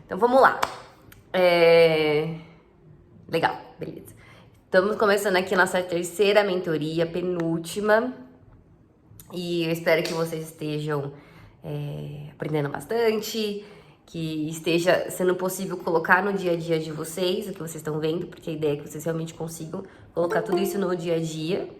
Então vamos lá. Legal, beleza. Estamos começando aqui nossa terceira mentoria, penúltima. E eu espero que vocês estejam aprendendo bastante, que esteja sendo possível colocar no dia a dia de vocês o que vocês estão vendo, porque a ideia é que vocês realmente consigam colocar tudo isso no dia a dia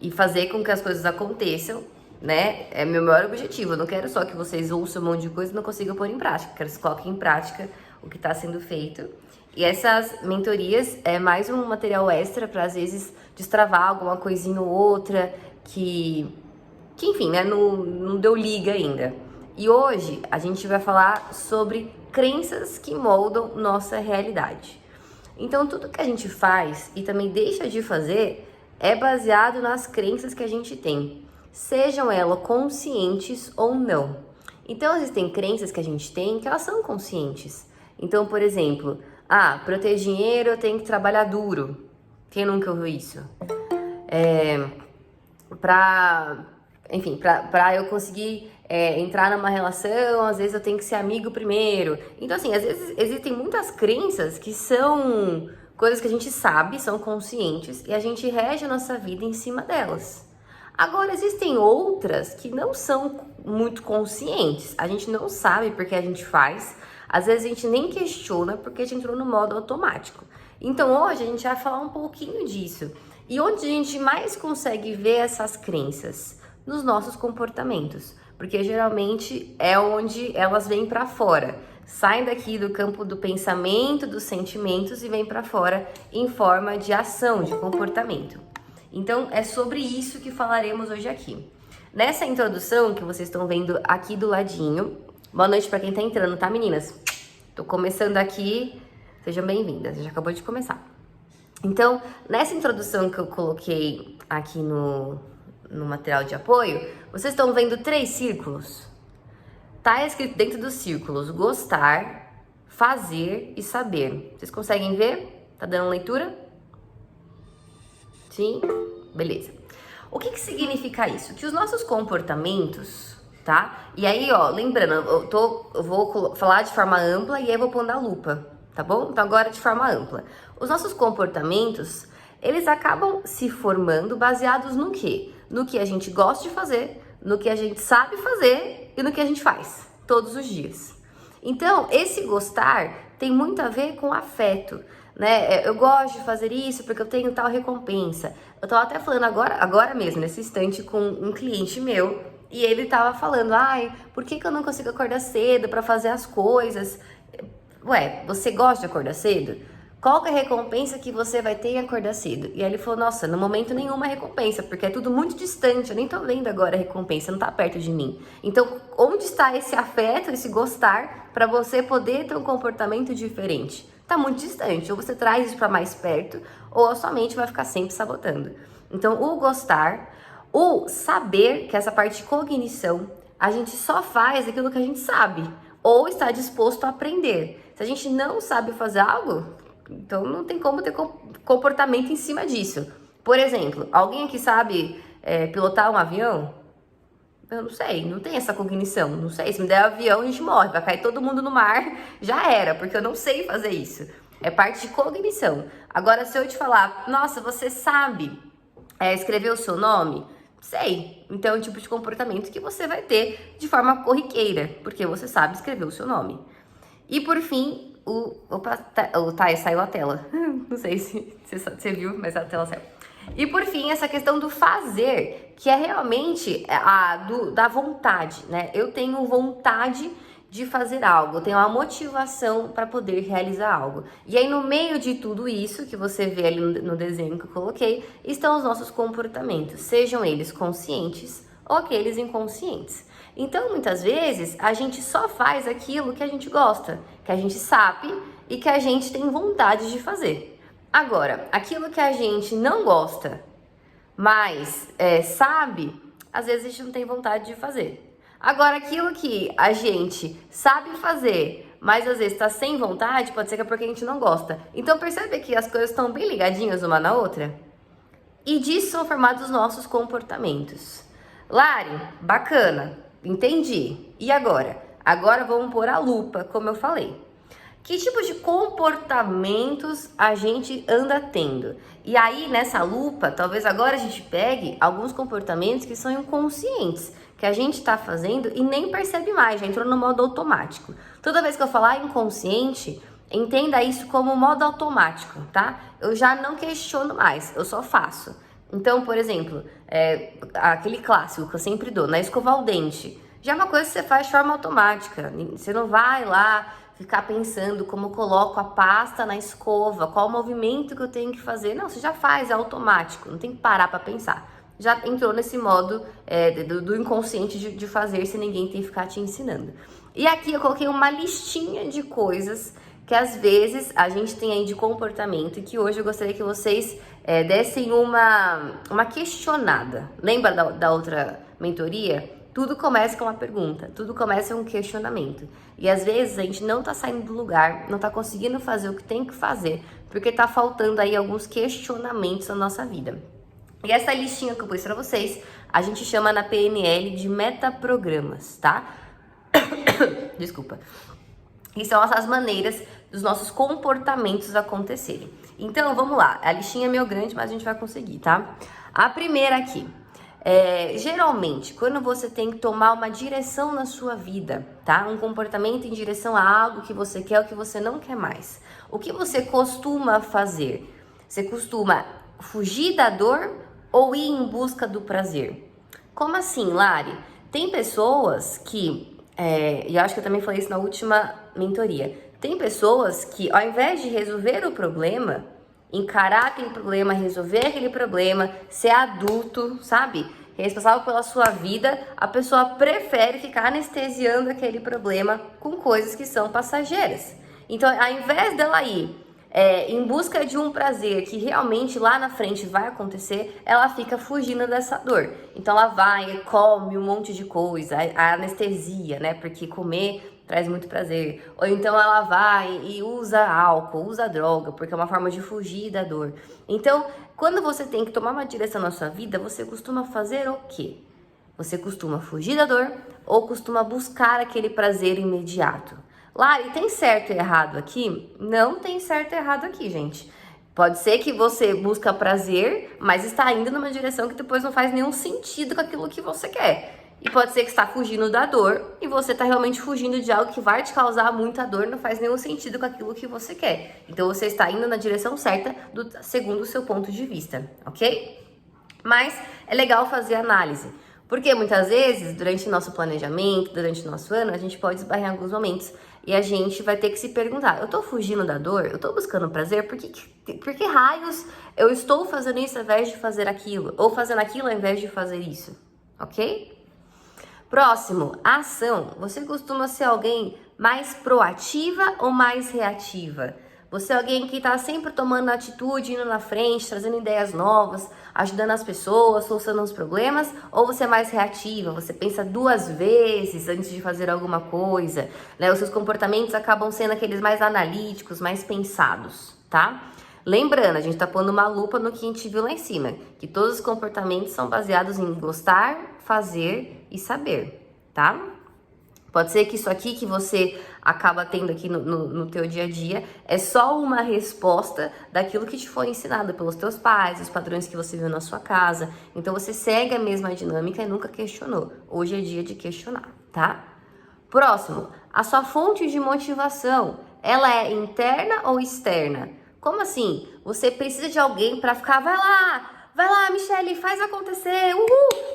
e fazer com que as coisas aconteçam, né? É meu maior objetivo. Eu não quero só que vocês ouçam um monte de coisa e não consigam pôr em prática. Eu quero que vocês coloquem em prática o que está sendo feito. E essas mentorias é mais um material extra para, às vezes, destravar alguma coisinha ou outra que enfim, né, não deu liga ainda. E hoje a gente vai falar sobre crenças que moldam nossa realidade. Então, tudo que a gente faz e também deixa de fazer é baseado nas crenças que a gente tem, sejam elas conscientes ou não. Então, existem crenças que a gente tem que elas são conscientes. Então, por exemplo, para ter dinheiro eu tenho que trabalhar duro. Quem nunca ouviu isso? Pra eu conseguir entrar numa relação, às vezes eu tenho que ser amigo primeiro. Então, assim, às vezes existem muitas crenças que são coisas que a gente sabe, são conscientes, e a gente rege a nossa vida em cima delas. Agora, existem outras que não são muito conscientes. A gente não sabe porque a gente faz. Às vezes a gente nem questiona porque a gente entrou no modo automático. Então, hoje a gente vai falar um pouquinho disso. E onde a gente mais consegue ver essas crenças? Nos nossos comportamentos, porque geralmente é onde elas vêm para fora, saem daqui do campo do pensamento, dos sentimentos e vêm para fora em forma de ação, de comportamento. Então é sobre isso que falaremos hoje aqui. Nessa introdução que vocês estão vendo aqui do ladinho, boa noite para quem tá entrando, tá, meninas? Tô começando aqui, sejam bem-vindas, já acabou de começar. Então, nessa introdução que eu coloquei aqui no material de apoio, vocês estão vendo 3 círculos? Tá escrito dentro dos círculos: gostar, fazer e saber. Vocês conseguem ver? Tá dando leitura? Sim? Beleza. O que significa isso? Que os nossos comportamentos, tá? E aí, ó, lembrando, eu vou falar de forma ampla e aí eu vou pôr na lupa, tá bom? Então agora de forma ampla. Os nossos comportamentos, eles acabam se formando baseados no quê? No que a gente gosta de fazer, no que a gente sabe fazer e no que a gente faz todos os dias. Então, esse gostar tem muito a ver com afeto, né? Eu gosto de fazer isso porque eu tenho tal recompensa. Eu tava até falando agora mesmo, nesse instante, com um cliente meu, e ele tava falando: por que eu não consigo acordar cedo para fazer as coisas? Ué, você gosta de acordar cedo? Qual que é a recompensa que você vai ter em acordar cedo? E aí ele falou: nossa, no momento nenhuma recompensa, porque é tudo muito distante, eu nem tô vendo agora a recompensa, não tá perto de mim. Então, onde está esse afeto, esse gostar, para você poder ter um comportamento diferente? Tá muito distante, ou você traz isso para mais perto, ou a sua mente vai ficar sempre sabotando. Então, o gostar, o saber, que é essa parte de cognição, a gente só faz aquilo que a gente sabe, ou está disposto a aprender. Se a gente não sabe fazer algo, então não tem como ter comportamento em cima disso. Por exemplo, alguém aqui sabe pilotar um avião? Eu não sei, não tem essa cognição. Não sei, se me der avião a gente morre, vai cair todo mundo no mar, já era, porque eu não sei fazer isso. É parte de cognição. Agora, se eu te falar: nossa, você sabe escrever o seu nome? Sei. Então é um tipo de comportamento que você vai ter de forma corriqueira, porque você sabe escrever o seu nome. E por fim, saiu a tela. Não sei se você viu, mas a tela saiu. E por fim, essa questão do fazer, que é realmente da vontade, né? Eu tenho vontade de fazer algo, eu tenho uma motivação para poder realizar algo. E aí, no meio de tudo isso que você vê ali no desenho que eu coloquei, estão os nossos comportamentos, sejam eles conscientes ou aqueles inconscientes. Então, muitas vezes, a gente só faz aquilo que a gente gosta, que a gente sabe e que a gente tem vontade de fazer. Agora, aquilo que a gente não gosta, mas sabe, às vezes a gente não tem vontade de fazer. Agora, aquilo que a gente sabe fazer, mas às vezes está sem vontade, pode ser que é porque a gente não gosta. Então, percebe que as coisas estão bem ligadinhas uma na outra? E disso são formados os nossos comportamentos. Lari, bacana, entendi. E agora? Agora vamos pôr a lupa, como eu falei. Que tipo de comportamentos a gente anda tendo? E aí, nessa lupa, talvez agora a gente pegue alguns comportamentos que são inconscientes, que a gente tá fazendo e nem percebe mais, já entrou no modo automático. Toda vez que eu falar inconsciente, entenda isso como modo automático, tá? Eu já não questiono mais, eu só faço. Então, por exemplo, aquele clássico que eu sempre dou, na escovar o dente, já é uma coisa que você faz de forma automática. Você não vai lá ficar pensando como eu coloco a pasta na escova, qual o movimento que eu tenho que fazer. Não, você já faz, é automático, não tem que parar para pensar. Já entrou nesse modo do inconsciente de fazer sem ninguém ter que ficar te ensinando. E aqui eu coloquei uma listinha de coisas que às vezes a gente tem aí de comportamento e que hoje eu gostaria que vocês dessem uma questionada. Lembra da outra mentoria? Tudo começa com uma pergunta, tudo começa com um questionamento. E às vezes a gente não tá saindo do lugar, não tá conseguindo fazer o que tem que fazer, porque tá faltando aí alguns questionamentos na nossa vida. E essa listinha que eu pus pra vocês, a gente chama na PNL de metaprogramas, tá? Desculpa. E são essas maneiras dos nossos comportamentos acontecerem. Então, vamos lá. A listinha é meio grande, mas a gente vai conseguir, tá? A primeira aqui. Geralmente, quando você tem que tomar uma direção na sua vida, tá? Um comportamento em direção a algo que você quer ou que você não quer mais. O que você costuma fazer? Você costuma fugir da dor ou ir em busca do prazer? Como assim, Lari? Tem pessoas que, e eu acho que eu também falei isso na última mentoria, tem pessoas que ao invés de resolver o problema, encarar aquele problema, resolver aquele problema, ser adulto, sabe? Responsável pela sua vida, a pessoa prefere ficar anestesiando aquele problema com coisas que são passageiras. Então, ao invés dela ir em busca de um prazer que realmente lá na frente vai acontecer, ela fica fugindo dessa dor. Então, ela vai e come um monte de coisa, a anestesia, né? Porque comer traz muito prazer. Ou então ela vai e usa álcool, usa droga, porque é uma forma de fugir da dor. Então, quando você tem que tomar uma direção na sua vida, você costuma fazer o quê? Você costuma fugir da dor ou costuma buscar aquele prazer imediato? Lari, tem certo e errado aqui? Não tem certo e errado aqui, gente. Pode ser que você busca prazer, mas está indo numa direção que depois não faz nenhum sentido com aquilo que você quer. E pode ser que está fugindo da dor e você está realmente fugindo de algo que vai te causar muita dor, não faz nenhum sentido com aquilo que você quer. Então você está indo na direção certa segundo o seu ponto de vista, ok? Mas é legal fazer análise, porque muitas vezes, durante nosso planejamento, durante o nosso ano, a gente pode esbarrar em alguns momentos e a gente vai ter que se perguntar, eu tô fugindo da dor? Eu tô buscando prazer? Por que raios eu estou fazendo isso ao invés de fazer aquilo? Ou fazendo aquilo ao invés de fazer isso, ok? Próximo, ação. Você costuma ser alguém mais proativa ou mais reativa? Você é alguém que está sempre tomando atitude, indo na frente, trazendo ideias novas, ajudando as pessoas, solucionando os problemas? Ou você é mais reativa? Você pensa duas vezes antes de fazer alguma coisa, né? Os seus comportamentos acabam sendo aqueles mais analíticos, mais pensados, tá? Lembrando, a gente está pondo uma lupa no que a gente viu lá em cima, que todos os comportamentos são baseados em gostar, fazer e saber, tá? Pode ser que isso aqui que você acaba tendo aqui no teu dia a dia é só uma resposta daquilo que te foi ensinado pelos teus pais, os padrões que você viu na sua casa. Então você segue a mesma dinâmica e nunca questionou. Hoje é dia de questionar, tá? Próximo, a sua fonte de motivação, ela é interna ou externa? Como assim? Você precisa de alguém para ficar, vai lá, Michele, faz acontecer,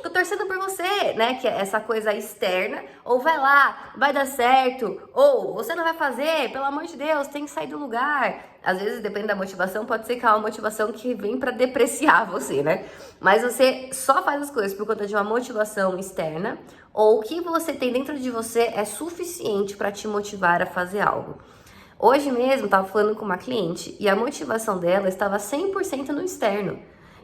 tô torcendo por você, né? Que é essa coisa externa, ou vai lá, vai dar certo, ou você não vai fazer, pelo amor de Deus, tem que sair do lugar. Às vezes, depende da motivação, pode ser que é uma motivação que vem para depreciar você, né? Mas você só faz as coisas por conta de uma motivação externa, ou o que você tem dentro de você é suficiente para te motivar a fazer algo. Hoje mesmo, estava falando com uma cliente e a motivação dela estava 100% no externo.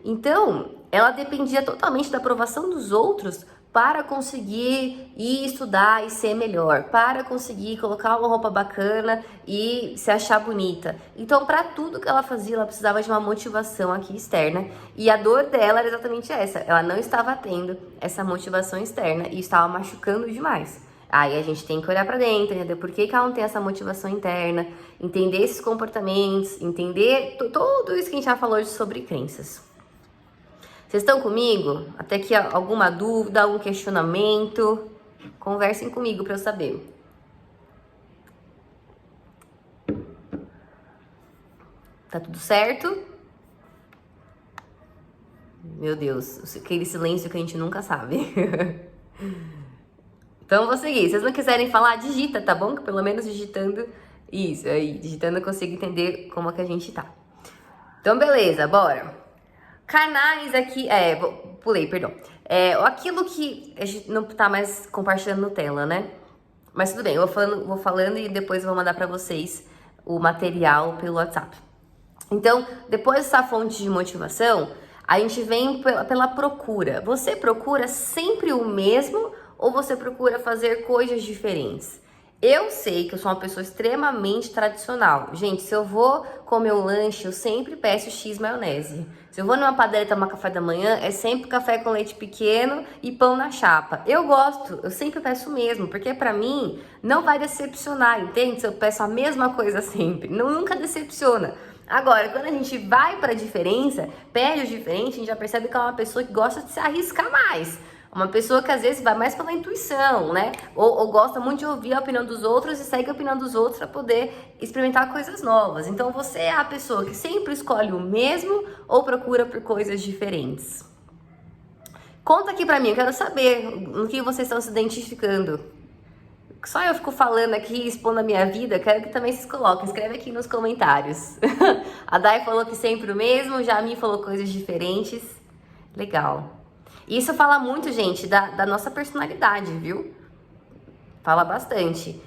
Então, ela dependia totalmente da aprovação dos outros para conseguir ir estudar e ser melhor, para conseguir colocar uma roupa bacana e se achar bonita. Então, para tudo que ela fazia, ela precisava de uma motivação aqui externa. E a dor dela era exatamente essa. Ela não estava tendo essa motivação externa e estava machucando demais. Aí a gente tem que olhar pra dentro, entender por que ela não tem essa motivação interna, entender esses comportamentos, entender tudo isso que a gente já falou sobre crenças. Vocês estão comigo? Até aqui alguma dúvida, algum questionamento? Conversem comigo pra eu saber. Tá tudo certo? Meu Deus, aquele silêncio que a gente nunca sabe. Então, vou seguir. Se vocês não quiserem falar, digita, tá bom? Que pelo menos digitando isso aí, digitando eu consigo entender como é que a gente tá. Então, beleza, bora. Canais aqui, pulei, perdão. Aquilo que a gente não tá mais compartilhando no tela, né? Mas tudo bem, eu vou falando e depois eu vou mandar pra vocês o material pelo WhatsApp. Então, depois dessa fonte de motivação, a gente vem pela procura. Você procura sempre o mesmo ou você procura fazer coisas diferentes? Eu sei que eu sou uma pessoa extremamente tradicional. Gente, se eu vou comer um lanche, eu sempre peço X maionese. Se eu vou numa padaria tomar café da manhã, é sempre café com leite pequeno e pão na chapa. Eu gosto, eu sempre peço o mesmo, porque pra mim não vai decepcionar, entende? Se eu peço a mesma coisa sempre, nunca decepciona. Agora, quando a gente vai pra diferença, pede o diferente, a gente já percebe que é uma pessoa que gosta de se arriscar mais. Uma pessoa que às vezes vai mais pela intuição, né? Ou gosta muito de ouvir a opinião dos outros e segue a opinião dos outros para poder experimentar coisas novas. Então, você é a pessoa que sempre escolhe o mesmo ou procura por coisas diferentes? Conta aqui pra mim, eu quero saber no que vocês estão se identificando. Só eu fico falando aqui, expondo a minha vida, quero que também vocês coloquem. Escreve aqui nos comentários. A Dai falou que sempre o mesmo, já a Mi falou coisas diferentes. Legal. Isso fala muito, gente, da nossa personalidade, viu? Fala bastante.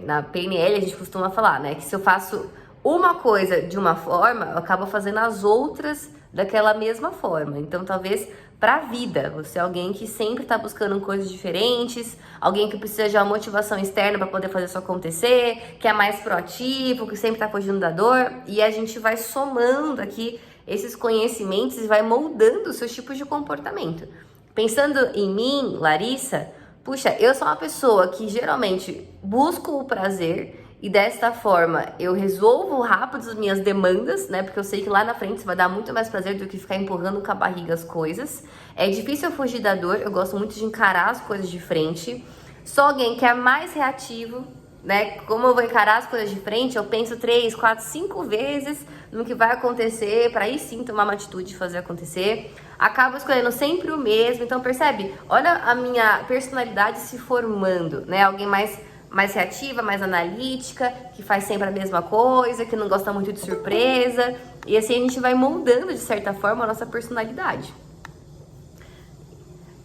Na PNL a gente costuma falar, né? Que se eu faço uma coisa de uma forma, eu acabo fazendo as outras daquela mesma forma. Então, talvez pra vida, você é alguém que sempre tá buscando coisas diferentes, alguém que precisa de uma motivação externa para poder fazer isso acontecer, que é mais proativo, que sempre tá fugindo da dor. E a gente vai somando aqui esses conhecimentos e vai moldando os seus tipos de comportamento. Pensando em mim, Larissa, puxa, eu sou uma pessoa que geralmente busco o prazer e desta forma eu resolvo rápido as minhas demandas, né? Porque eu sei que lá na frente vai dar muito mais prazer do que ficar empurrando com a barriga as coisas. É difícil eu fugir da dor, eu gosto muito de encarar as coisas de frente. Sou alguém que é mais reativo, né? Como eu vou encarar as coisas de frente, eu penso 3, 4, 5 vezes no que vai acontecer, para aí sim tomar uma atitude e fazer acontecer. Acabo escolhendo sempre o mesmo, então percebe? Olha a minha personalidade se formando, né? Alguém mais reativa, mais analítica, que faz sempre a mesma coisa, que não gosta muito de surpresa. E assim a gente vai moldando, de certa forma, a nossa personalidade.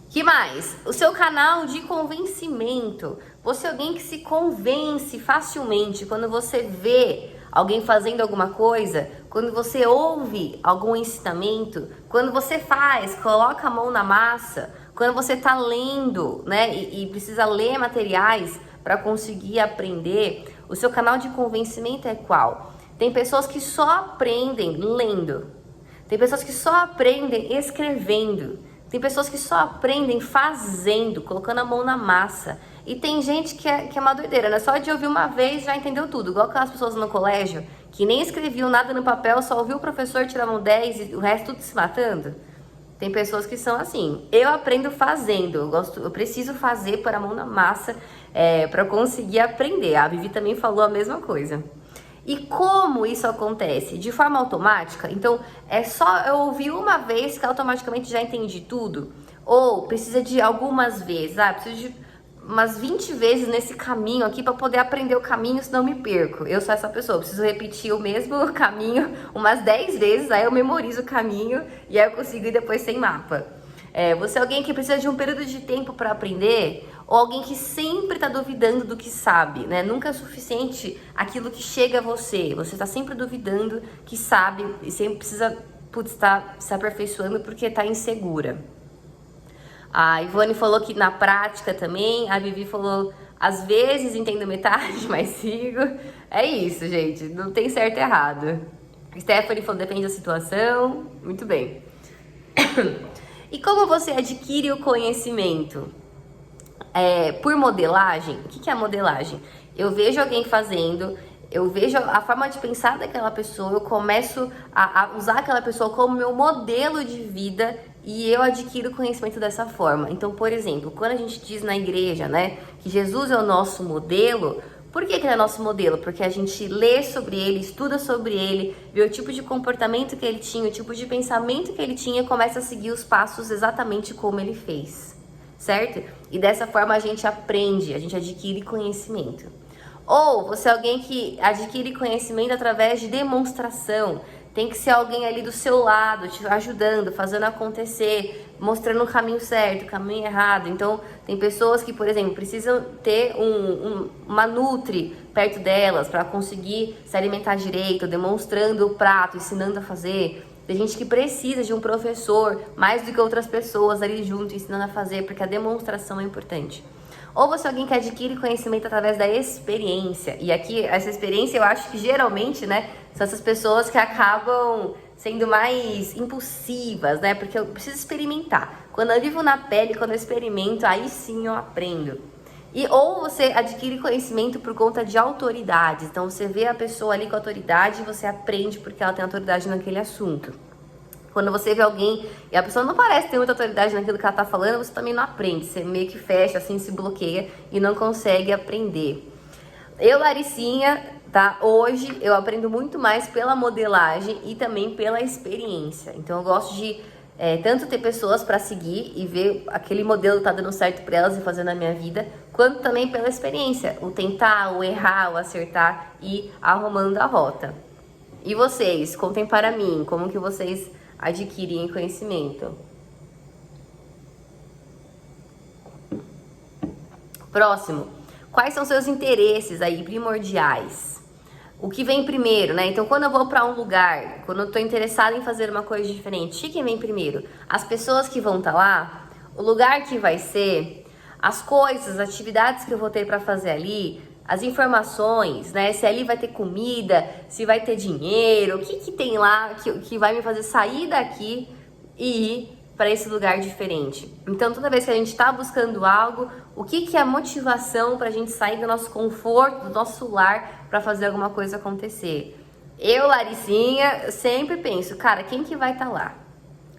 Que mais? O seu canal de convencimento. Você é alguém que se convence facilmente quando você vê alguém fazendo alguma coisa, quando você ouve algum ensinamento, quando você coloca a mão na massa, quando você tá lendo, né, e precisa ler materiais para conseguir aprender. O seu canal de convencimento é qual? Tem pessoas que só aprendem lendo. Tem pessoas que só aprendem escrevendo. Tem pessoas que só aprendem fazendo, colocando a mão na massa. E tem gente que é uma doideira, né? Só de ouvir uma vez já entendeu tudo. Igual aquelas pessoas no colégio que nem escreviam nada no papel, só ouviu o professor tirar um 10 e o resto tudo se matando. Tem pessoas que são assim. Eu aprendo fazendo. Eu preciso fazer, pôr a mão na massa para conseguir aprender. A Vivi também falou a mesma coisa. E como isso acontece? De forma automática? Então, é só eu ouvir uma vez que automaticamente já entendi tudo? Ou precisa de algumas vezes? Preciso de umas 20 vezes nesse caminho aqui para poder aprender o caminho, senão eu me perco. Eu sou essa pessoa, eu preciso repetir o mesmo caminho umas 10 vezes, aí eu memorizo o caminho e aí eu consigo ir depois sem mapa. Você é alguém que precisa de um período de tempo para aprender? Ou alguém que sempre está duvidando do que sabe, né? Nunca é suficiente aquilo que chega a você. Você está sempre duvidando que sabe e sempre precisa estar se aperfeiçoando porque está insegura. A Ivone falou que na prática também. A Vivi falou, às vezes entendo metade, mas sigo. É isso, gente. Não tem certo e errado. Stephanie falou, depende da situação. Muito bem. E como você adquire o conhecimento? por modelagem. O que é a modelagem? Eu vejo alguém fazendo, eu vejo a forma de pensar daquela pessoa, eu começo a usar aquela pessoa como meu modelo de vida e eu adquiro conhecimento dessa forma. Então, por exemplo, quando a gente diz na igreja, né, que Jesus é o nosso modelo, por que ele é nosso modelo? Porque a gente lê sobre ele, estuda sobre ele, vê o tipo de comportamento que ele tinha, o tipo de pensamento que ele tinha e começa a seguir os passos exatamente como ele fez, certo? E dessa forma a gente aprende, a gente adquire conhecimento. Ou você é alguém que adquire conhecimento através de demonstração. Tem que ser alguém ali do seu lado, te ajudando, fazendo acontecer, mostrando o caminho certo, o caminho errado. Então, tem pessoas que, por exemplo, precisam ter uma nutri perto delas para conseguir se alimentar direito, demonstrando o prato, ensinando a fazer. Tem gente que precisa de um professor mais do que outras pessoas ali junto, ensinando a fazer, porque a demonstração é importante. Ou você é alguém que adquire conhecimento através da experiência. E aqui, essa experiência, eu acho que geralmente, né, são essas pessoas que acabam sendo mais impulsivas, né? Porque eu preciso experimentar. Quando eu vivo na pele, quando eu experimento, aí sim eu aprendo. Ou você adquire conhecimento por conta de autoridades. Então, você vê a pessoa ali com autoridade e você aprende porque ela tem autoridade naquele assunto. Quando você vê alguém e a pessoa não parece ter muita autoridade naquilo que ela tá falando, você também não aprende. Você meio que fecha, assim, se bloqueia e não consegue aprender. Eu, Laricinha, tá? Hoje eu aprendo muito mais pela modelagem e também pela experiência. Então eu gosto de tanto ter pessoas para seguir e ver aquele modelo tá dando certo para elas e fazendo na minha vida, quanto também pela experiência. O tentar, o errar, o acertar e arrumando a rota. E vocês, contem para mim, como que vocês adquirem conhecimento. Próximo, quais são seus interesses aí primordiais? O que vem primeiro, né? Então, quando eu vou para um lugar, quando eu tô interessada em fazer uma coisa diferente, o que vem primeiro? As pessoas que vão estar lá, o lugar que vai ser, as coisas, as atividades que eu vou ter para fazer ali, as informações, né? Se ali vai ter comida, se vai ter dinheiro, o que tem lá que vai me fazer sair daqui e ir para esse lugar diferente. Então, toda vez que a gente está buscando algo, o que é a motivação para a gente sair do nosso conforto, do nosso lar, para fazer alguma coisa acontecer? Eu, Laricinha, sempre penso, cara, quem que vai estar lá?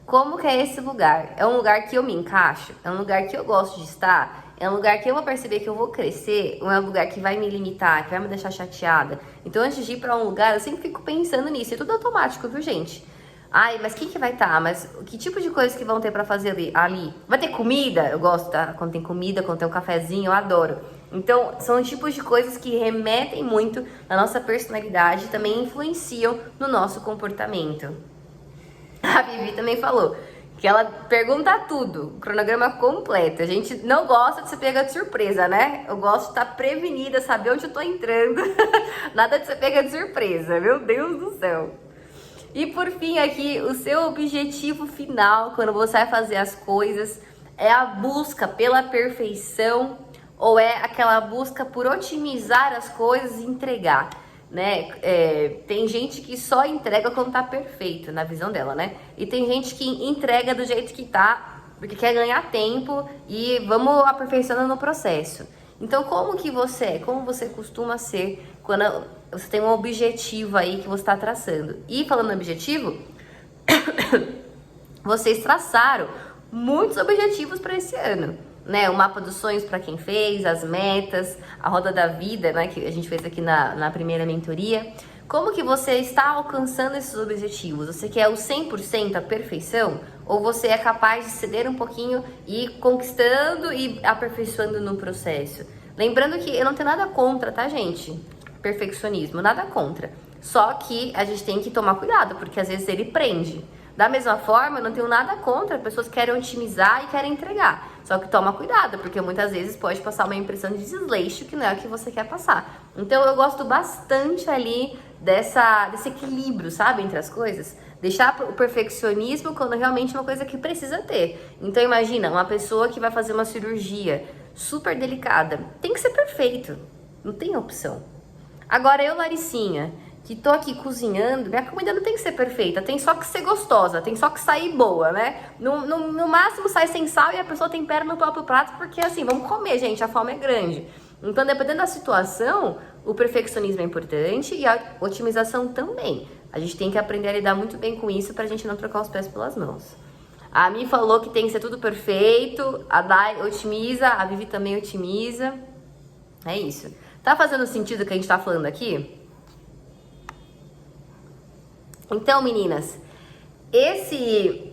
Como que é esse lugar? É um lugar que eu me encaixo? É um lugar que eu gosto de estar? É um lugar que eu vou perceber que eu vou crescer? Ou é um lugar que vai me limitar, que vai me deixar chateada? Então, antes de ir para um lugar, eu sempre fico pensando nisso. É tudo automático, viu, gente? Ai, mas quem que vai estar? Mas que tipo de coisas que vão ter para fazer ali? Vai ter comida? Eu gosto, tá? Quando tem comida, quando tem um cafezinho, eu adoro. Então, são tipos de coisas que remetem muito na nossa personalidade e também influenciam no nosso comportamento. A Vivi também falou que ela pergunta tudo, o cronograma completo. A gente não gosta de ser pega de surpresa, né? Eu gosto de estar prevenida, saber onde eu tô entrando. Nada de ser pega de surpresa, meu Deus do céu. E por fim aqui, o seu objetivo final, quando você vai fazer as coisas, é a busca pela perfeição ou é aquela busca por otimizar as coisas e entregar? Né? Tem gente que só entrega quando tá perfeito, na visão dela, né? E tem gente que entrega do jeito que tá, porque quer ganhar tempo e vamos aperfeiçoando no processo. Então, como que você é? Como você costuma ser quando você tem um objetivo aí que você está traçando? E falando em objetivo, vocês traçaram muitos objetivos para esse ano. Né, o mapa dos sonhos para quem fez, as metas, a roda da vida, né, que a gente fez aqui na primeira mentoria. Como que você está alcançando esses objetivos? Você quer o 100%, a perfeição? Ou você é capaz de ceder um pouquinho e ir conquistando e aperfeiçoando no processo? Lembrando que eu não tenho nada contra, tá, gente? Perfeccionismo, nada contra. Só que a gente tem que tomar cuidado, porque às vezes ele prende. Da mesma forma, eu não tenho nada contra, pessoas que querem otimizar e querem entregar. Só que toma cuidado, porque muitas vezes pode passar uma impressão de desleixo que não é o que você quer passar. Então eu gosto bastante ali desse equilíbrio, sabe, entre as coisas. Deixar o perfeccionismo quando realmente é uma coisa que precisa ter. Então imagina, uma pessoa que vai fazer uma cirurgia super delicada. Tem que ser perfeito, não tem opção. Agora eu, Laricinha, que tô aqui cozinhando, minha comida não tem que ser perfeita, tem só que ser gostosa, tem só que sair boa, né? No máximo sai sem sal e a pessoa tempera no próprio prato, porque assim, vamos comer, gente, a fome é grande. Então, dependendo da situação, o perfeccionismo é importante e a otimização também. A gente tem que aprender a lidar muito bem com isso pra gente não trocar os pés pelas mãos. A Mi falou que tem que ser tudo perfeito, a Dai otimiza, a Vivi também otimiza. É isso. Tá fazendo sentido o que a gente tá falando aqui? Então, meninas, esses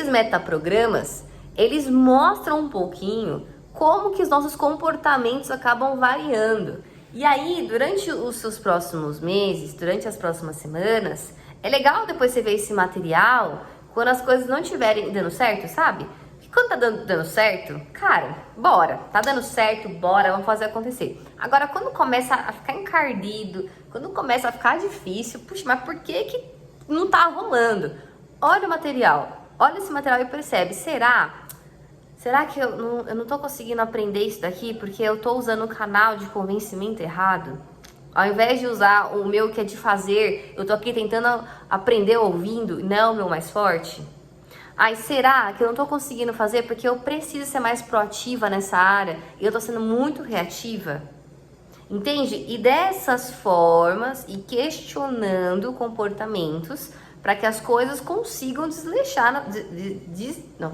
metaprogramas, eles mostram um pouquinho como que os nossos comportamentos acabam variando. E aí, durante os seus próximos meses, durante as próximas semanas, é legal depois você ver esse material quando as coisas não estiverem dando certo, sabe? Porque quando tá dando certo, cara, bora. Tá dando certo, bora, vamos fazer acontecer. Agora, quando começa a ficar encardido, quando começa a ficar difícil, puxa, mas por que não tá rolando? Olha o material, olha esse material e percebe, será que eu não tô conseguindo aprender isso daqui porque eu tô usando o canal de convencimento errado? Ao invés de usar o meu que é de fazer, eu tô aqui tentando aprender ouvindo, não o meu mais forte? Ai, será que eu não tô conseguindo fazer porque eu preciso ser mais proativa nessa área e eu tô sendo muito reativa? Entende? E dessas formas, e questionando comportamentos para que as coisas consigam desleixar,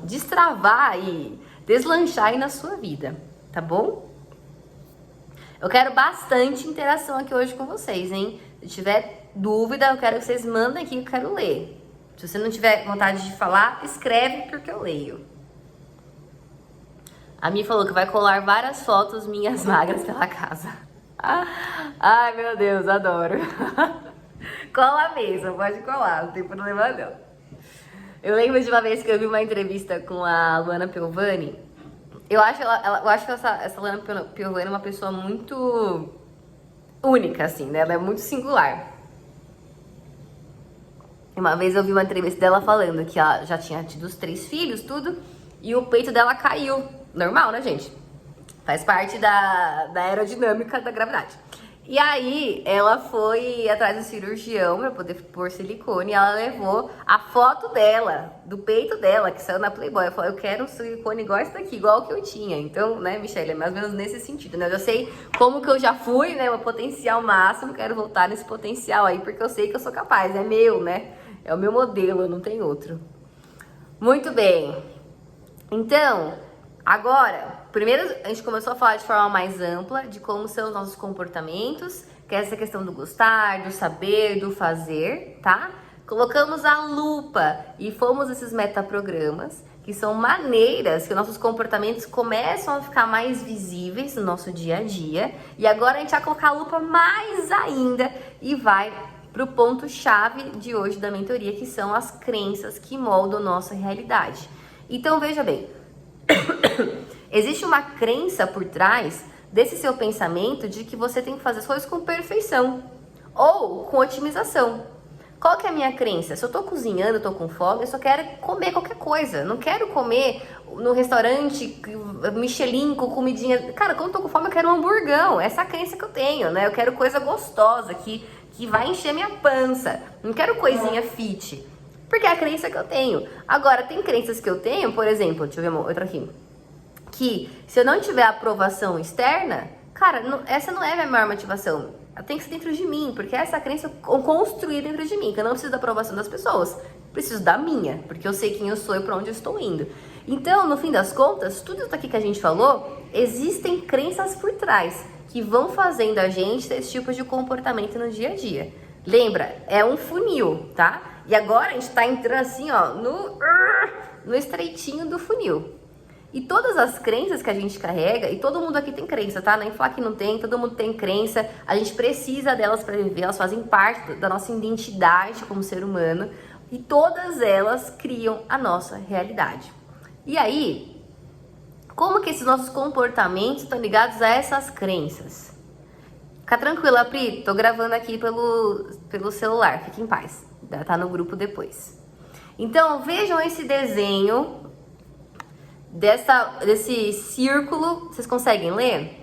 destravar e deslanchar aí na sua vida, tá bom? Eu quero bastante interação aqui hoje com vocês, hein? Se tiver dúvida, eu quero que vocês mandem aqui, que eu quero ler. Se você não tiver vontade de falar, escreve porque eu leio. A Mi falou que vai colar várias fotos minhas magras pela casa. Ai, meu Deus, adoro. Cola mesmo, pode colar, não tem problema não. Eu lembro de uma vez que eu vi uma entrevista com a Luana Piovani. Eu acho que essa Luana Piovani é uma pessoa muito única, assim, né? Ela é muito singular. Uma vez eu vi uma entrevista dela falando que ela já tinha tido os 3 filhos, tudo, e o peito dela caiu. Normal, né, gente? Faz parte da aerodinâmica da gravidade. E aí, ela foi atrás do cirurgião pra poder pôr silicone. E ela levou a foto dela, do peito dela, que saiu na Playboy. Ela falou, eu quero um silicone igual esse daqui, igual o que eu tinha. Então, né, Michelle, é mais ou menos nesse sentido, né? Eu já sei como que eu já fui, né, o potencial máximo. Quero voltar nesse potencial aí, porque eu sei que eu sou capaz. É meu, né? É o meu modelo, não tem outro. Muito bem. Então, agora, primeiro a gente começou a falar de forma mais ampla de como são os nossos comportamentos, que é essa questão do gostar, do saber, do fazer, tá? Colocamos a lupa e fomos esses metaprogramas, que são maneiras que nossos comportamentos começam a ficar mais visíveis no nosso dia a dia. E agora a gente vai colocar a lupa mais ainda e vai pro ponto-chave de hoje da mentoria, que são as crenças que moldam nossa realidade. Então, veja bem, existe uma crença por trás desse seu pensamento de que você tem que fazer as coisas com perfeição ou com otimização. Qual que é a minha crença? Se eu tô cozinhando, eu tô com fome, eu só quero comer qualquer coisa. Não quero comer no restaurante Michelin com comidinha. Cara, quando eu tô com fome, eu quero um hamburgão. Essa é a crença que eu tenho, né? Eu quero coisa gostosa, que vai encher minha pança. Não quero coisinha fit. Porque é a crença que eu tenho. Agora, tem crenças que eu tenho, por exemplo, deixa eu ver outra aqui. Que se eu não tiver aprovação externa, cara, essa não é a minha maior motivação. Ela tem que ser dentro de mim, porque essa crença eu construí dentro de mim, que eu não preciso da aprovação das pessoas, preciso da minha, porque eu sei quem eu sou e pra onde eu estou indo. Então, no fim das contas, tudo isso aqui que a gente falou, existem crenças por trás, que vão fazendo a gente ter esse tipo de comportamento no dia a dia. Lembra, é um funil, tá? E agora a gente tá entrando assim, ó, no estreitinho do funil. E todas as crenças que a gente carrega, e todo mundo aqui tem crença, tá? Nem falar que não tem, todo mundo tem crença. A gente precisa delas para viver, elas fazem parte da nossa identidade como ser humano. E todas elas criam a nossa realidade. E aí, como que esses nossos comportamentos estão ligados a essas crenças? Fica tranquila, Pri, tô gravando aqui pelo celular, fique em paz. Tá no grupo depois. Então, vejam esse desenho desse círculo. Vocês conseguem ler?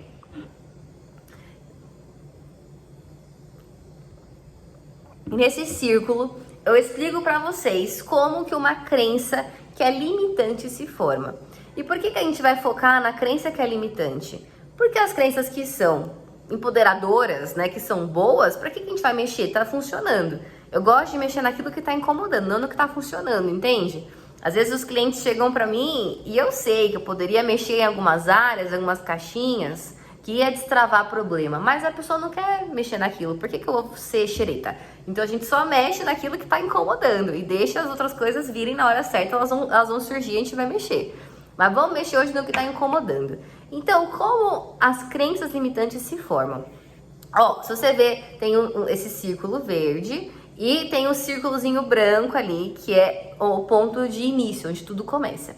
E nesse círculo, eu explico para vocês como que uma crença que é limitante se forma. E por que a gente vai focar na crença que é limitante? Porque as crenças que são empoderadoras, né, que são boas, para que a gente vai mexer? Tá funcionando. Eu gosto de mexer naquilo que tá incomodando, não no que tá funcionando, entende? Às vezes os clientes chegam para mim e eu sei que eu poderia mexer em algumas áreas, algumas caixinhas, que ia destravar problema, mas a pessoa não quer mexer naquilo. Por que eu vou ser xereta? Então a gente só mexe naquilo que tá incomodando e deixa as outras coisas virem na hora certa, elas vão surgir e a gente vai mexer. Mas vamos mexer hoje no que tá incomodando. Então, como as crenças limitantes se formam? Ó, se você ver, tem esse círculo verde e tem um círculozinho branco ali, que é o ponto de início, onde tudo começa.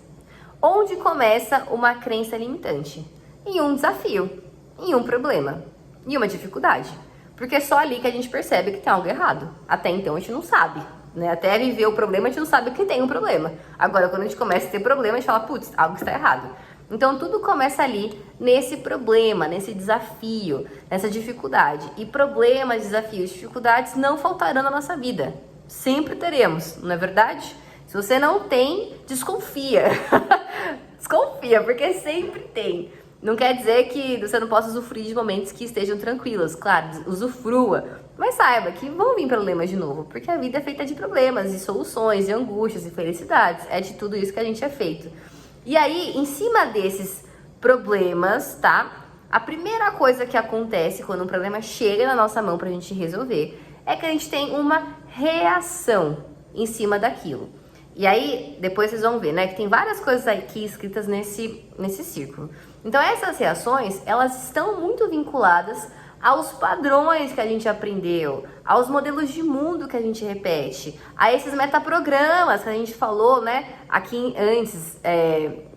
Onde começa uma crença limitante? Em um desafio, em um problema, em uma dificuldade. Porque é só ali que a gente percebe que tem algo errado. Até então a gente não sabe, né? Até viver o problema a gente não sabe que tem um problema. Agora, quando a gente começa a ter problema, a gente fala, putz, algo está errado. Então tudo começa ali nesse problema, nesse desafio, nessa dificuldade. E problemas, desafios, dificuldades não faltarão na nossa vida. Sempre teremos, não é verdade? Se você não tem, desconfia. Desconfia, porque sempre tem. Não quer dizer que você não possa usufruir de momentos que estejam tranquilos. Claro, usufrua. Mas saiba que vão vir problemas de novo. Porque a vida é feita de problemas, de soluções, de angústias e felicidades. É de tudo isso que a gente é feito. E aí, em cima desses problemas, tá? A primeira coisa que acontece quando um problema chega na nossa mão pra gente resolver é que a gente tem uma reação em cima daquilo. E aí, depois vocês vão ver, né? Que tem várias coisas aqui escritas nesse círculo. Então, essas reações, elas estão muito vinculadas aos padrões que a gente aprendeu, aos modelos de mundo que a gente repete, a esses metaprogramas que a gente falou, né, aqui antes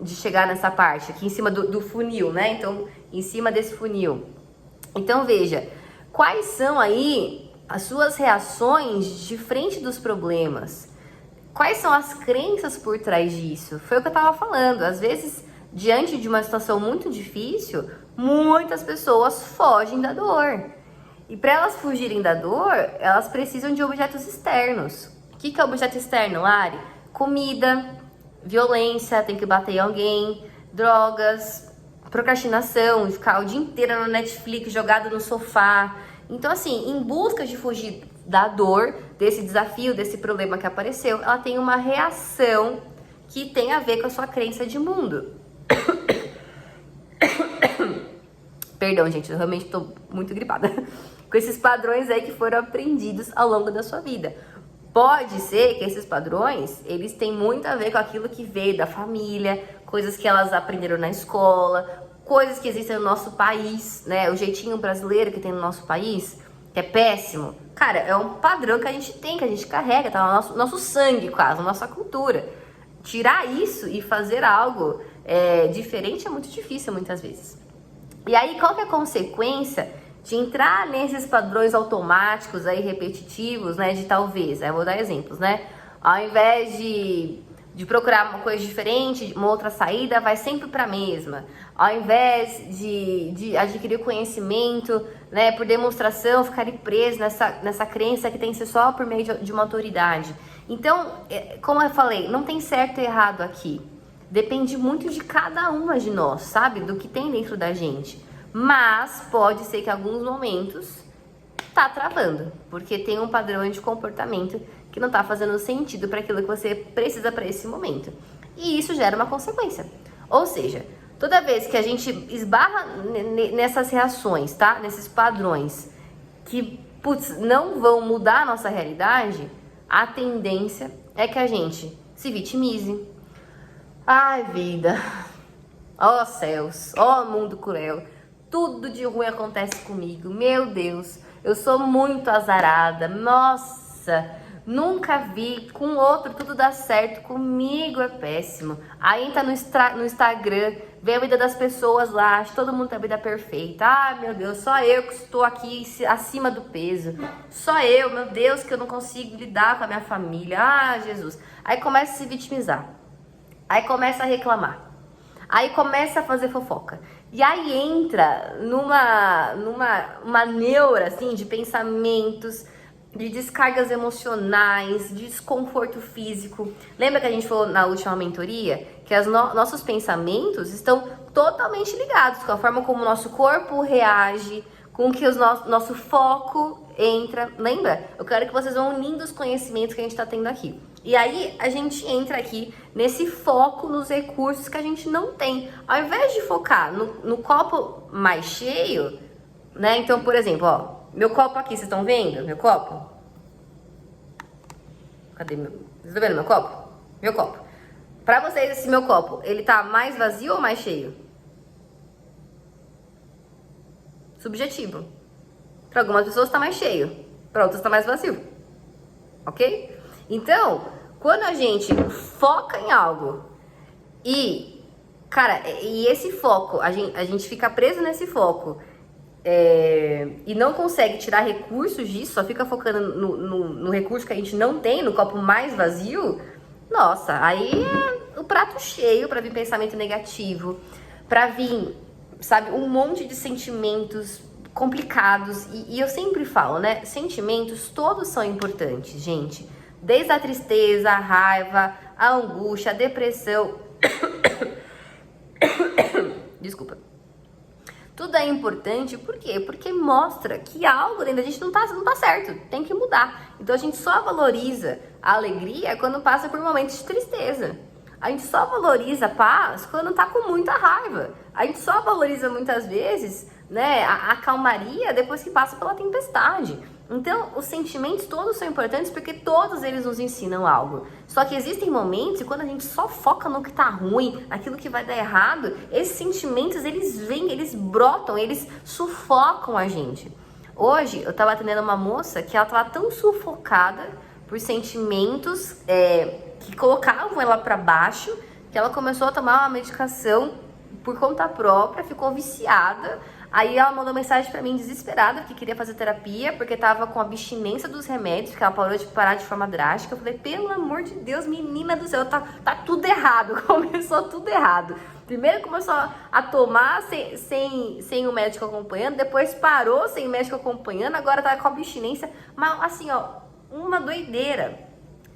de chegar nessa parte, aqui em cima do funil, né, então, em cima desse funil. Então, veja, quais são aí as suas reações de frente dos problemas? Quais são as crenças por trás disso? Foi o que eu tava falando, às vezes, diante de uma situação muito difícil, muitas pessoas fogem da dor. E para elas fugirem da dor, elas precisam de objetos externos. O que é objeto externo, Lari? Comida, violência, tem que bater em alguém, drogas, procrastinação, ficar o dia inteiro no Netflix, jogado no sofá. Então, assim, em busca de fugir da dor, desse desafio, desse problema que apareceu, ela tem uma reação que tem a ver com a sua crença de mundo. Perdão, gente, eu realmente tô muito gripada. Com esses padrões aí que foram aprendidos ao longo da sua vida. Pode ser que esses padrões, eles têm muito a ver com aquilo que veio da família, coisas que elas aprenderam na escola, coisas que existem no nosso país, né? O jeitinho brasileiro que tem no nosso país, que é péssimo. Cara, é um padrão que a gente tem, que a gente carrega, tá no nosso sangue quase, na nossa cultura. Tirar isso e fazer algo diferente é muito difícil muitas vezes. E aí, qual que é a consequência de entrar nesses padrões automáticos aí, repetitivos, né? De talvez, eu vou dar exemplos, né? Ao invés de procurar uma coisa diferente, uma outra saída, vai sempre para a mesma. Ao invés de adquirir conhecimento, né? Por demonstração, ficar preso nessa crença que tem que ser só por meio de uma autoridade. Então, como eu falei, não tem certo e errado aqui. Depende muito de cada uma de nós, sabe? Do que tem dentro da gente. Mas pode ser que em alguns momentos tá travando, porque tem um padrão de comportamento que não tá fazendo sentido para aquilo que você precisa para esse momento. E isso gera uma consequência. Ou seja, toda vez que a gente esbarra nessas reações, tá? Nesses padrões que, putz, não vão mudar a nossa realidade, a tendência é que a gente se vitimize. Ai, vida, ó céus, ó mundo cruel, tudo de ruim acontece comigo, meu Deus, eu sou muito azarada, nossa, nunca vi com outro tudo dá certo, comigo é péssimo. Aí entra no Instagram, vê a vida das pessoas lá, acha que todo mundo tem a vida perfeita, ai meu Deus, só eu que estou aqui acima do peso, só eu, meu Deus, que eu não consigo lidar com a minha família, ah Jesus, aí começa a se vitimizar. Aí começa a reclamar. Aí começa a fazer fofoca. E aí entra numa neura, assim, de pensamentos de descargas emocionais, de desconforto físico. Lembra que a gente falou na última mentoria que nossos pensamentos estão totalmente ligados com a forma como o nosso corpo reage, com que nosso foco entra. Lembra? Eu quero que vocês vão unindo os conhecimentos que a gente está tendo aqui. E aí a gente entra aqui nesse foco nos recursos que a gente não tem. Ao invés de focar no copo mais cheio, né? Então, por exemplo, ó, meu copo aqui, vocês estão vendo? Meu copo? Cadê meu? Vocês estão vendo meu copo? Meu copo. Pra vocês, esse meu copo, ele tá mais vazio ou mais cheio? Subjetivo. Para algumas pessoas tá mais cheio, para outras tá mais vazio. Ok? Então, quando a gente foca em algo e, cara, e esse foco, a gente fica preso nesse foco e não consegue tirar recursos disso, só fica focando no recurso que a gente não tem, no copo mais vazio, nossa, aí é o prato cheio para vir pensamento negativo, para vir, sabe, um monte de sentimentos complicados. E eu sempre falo, né, sentimentos todos são importantes, gente. Desde a tristeza, a raiva, a angústia, a depressão. Desculpa. Tudo é importante, por quê? Porque mostra que algo dentro da gente não tá certo, tem que mudar. Então a gente só valoriza a alegria quando passa por momentos de tristeza. A gente só valoriza a paz quando tá com muita raiva. A gente só valoriza muitas vezes, né, a calmaria depois que passa pela tempestade. Então, os sentimentos todos são importantes porque todos eles nos ensinam algo. Só que existem momentos e quando a gente só foca no que tá ruim, aquilo que vai dar errado, esses sentimentos, eles vêm, eles brotam, eles sufocam a gente. Hoje, eu tava atendendo uma moça que ela tava tão sufocada por sentimentos que colocavam ela para baixo, que ela começou a tomar uma medicação por conta própria, ficou viciada. Aí ela mandou mensagem pra mim desesperada, que queria fazer terapia, porque tava com abstinência dos remédios, que ela parou de parar de forma drástica. Eu falei, pelo amor de Deus, menina do céu, tá tudo errado. Começou tudo errado. Primeiro começou a tomar sem o médico acompanhando, depois parou sem o médico acompanhando, agora tá com abstinência. Mas assim, ó, uma doideira.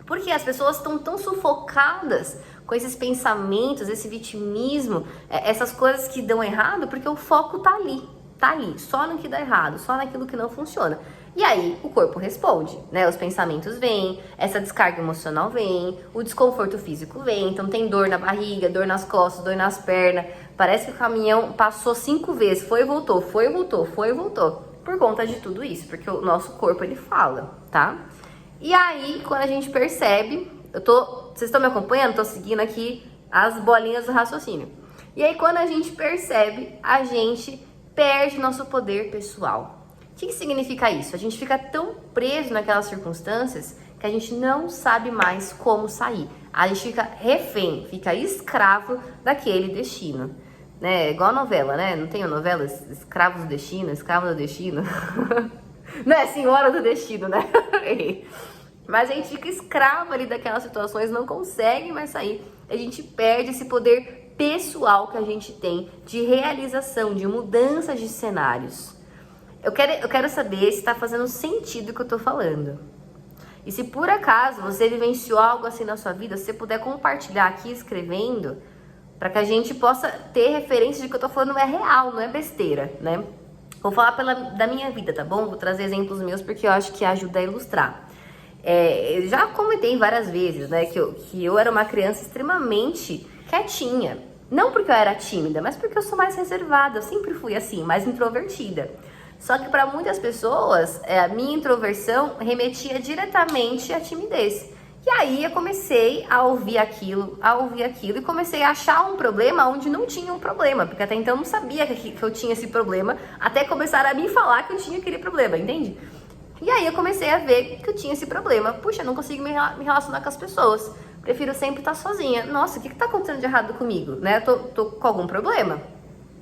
Porque as pessoas estão tão sufocadas com esses pensamentos, esse vitimismo, essas coisas que dão errado, porque o foco tá ali, só no que dá errado, só naquilo que não funciona. E aí o corpo responde, né? Os pensamentos vêm, essa descarga emocional vem, o desconforto físico vem, então tem dor na barriga, dor nas costas, dor nas pernas, parece que o caminhão passou 5 vezes, foi e voltou, foi e voltou, foi e voltou, por conta de tudo isso, porque o nosso corpo ele fala, tá? E aí, quando a gente percebe, vocês estão me acompanhando? Tô seguindo aqui as bolinhas do raciocínio. E aí, quando a gente percebe, a gente perde nosso poder pessoal. O que significa isso? A gente fica tão preso naquelas circunstâncias que a gente não sabe mais como sair. A gente fica refém, fica escravo daquele destino. Né? Igual a novela, né? Não tem a novela Escravos do Destino, Escravo do Destino? Não é Senhora do Destino, né? Mas a gente fica escravo ali daquelas situações, não consegue mais sair. A gente perde esse poder pessoal que a gente tem de realização, de mudança de cenários. Eu quero saber se está fazendo sentido o que eu tô falando. E se por acaso você vivenciou algo assim na sua vida, se você puder compartilhar aqui escrevendo, para que a gente possa ter referência de que eu tô falando é real, não é besteira, né? Vou falar da minha vida, tá bom? Vou trazer exemplos meus porque eu acho que ajuda a ilustrar. Eu já comentei várias vezes, né, que eu era uma criança extremamente quietinha. Não porque eu era tímida, mas porque eu sou mais reservada. Eu sempre fui assim, mais introvertida. Só que para muitas pessoas, a minha introversão remetia diretamente à timidez. E aí eu comecei a ouvir aquilo e comecei a achar um problema onde não tinha um problema. Porque até então eu não sabia que eu tinha esse problema, até começar a me falar que eu tinha aquele problema, entende? E aí eu comecei a ver que eu tinha esse problema. Puxa, eu não consigo me relacionar com as pessoas. Prefiro sempre estar sozinha. Nossa, o que tá acontecendo de errado comigo? Né? Eu tô com algum problema.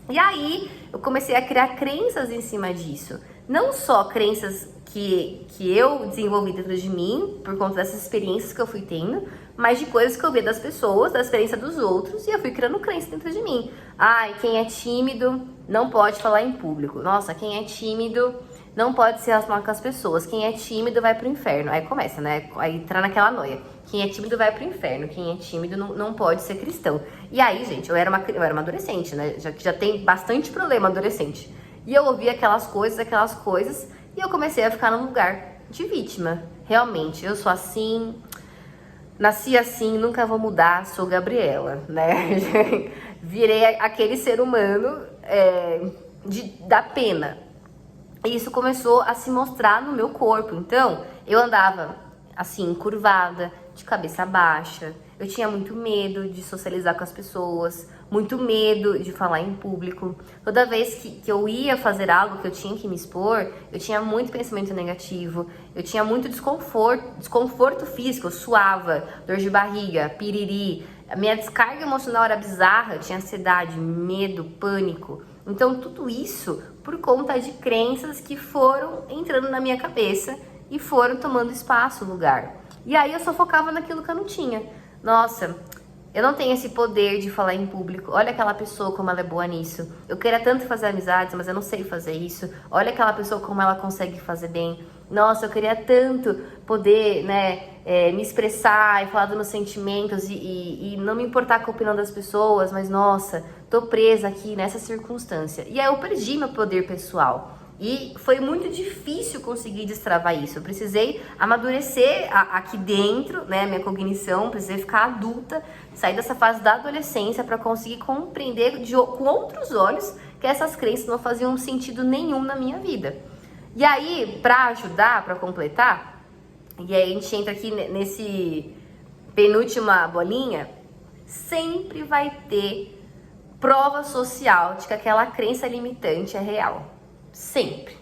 E aí eu comecei a criar crenças em cima disso. Não só crenças que eu desenvolvi dentro de mim, por conta dessas experiências que eu fui tendo, mas de coisas que eu vi das pessoas, da experiência dos outros, e eu fui criando crenças dentro de mim. Ai, quem é tímido não pode falar em público. Nossa, quem é tímido não pode se relacionar com as pessoas. Quem é tímido vai pro inferno. Aí começa, né? Aí entra naquela noia. Quem é tímido vai pro inferno. Quem é tímido não pode ser cristão. E aí, gente, eu era uma adolescente, né? Já tem bastante problema adolescente. E eu ouvia aquelas coisas, e eu comecei a ficar num lugar de vítima. Realmente, eu sou assim, nasci assim, nunca vou mudar, sou Gabriela, né? Virei aquele ser humano da pena. E isso começou a se mostrar no meu corpo. Então, eu andava assim, curvada, de cabeça baixa. Eu tinha muito medo de socializar com as pessoas, muito medo de falar em público. Toda vez que eu ia fazer algo que eu tinha que me expor, eu tinha muito pensamento negativo, eu tinha muito desconforto físico, eu suava, dor de barriga, piriri. A minha descarga emocional era bizarra, eu tinha ansiedade, medo, pânico. Então, tudo isso por conta de crenças que foram entrando na minha cabeça e foram tomando espaço, lugar. E aí eu só focava naquilo que eu não tinha. Nossa, eu não tenho esse poder de falar em público. Olha aquela pessoa como ela é boa nisso. Eu queria tanto fazer amizades, mas eu não sei fazer isso. Olha aquela pessoa como ela consegue fazer bem. Nossa, eu queria tanto poder, né, me expressar e falar dos meus sentimentos e não me importar com a opinião das pessoas, mas nossa, tô presa aqui nessa circunstância. E aí eu perdi meu poder pessoal. E foi muito difícil conseguir destravar isso. Eu precisei amadurecer aqui dentro, né, minha cognição, precisei ficar adulta, sair dessa fase da adolescência para conseguir compreender com outros olhos que essas crenças não faziam sentido nenhum na minha vida. E aí, para ajudar, para completar, e aí a gente entra aqui nesse penúltima bolinha, sempre vai ter prova social de que aquela crença limitante é real. Sempre.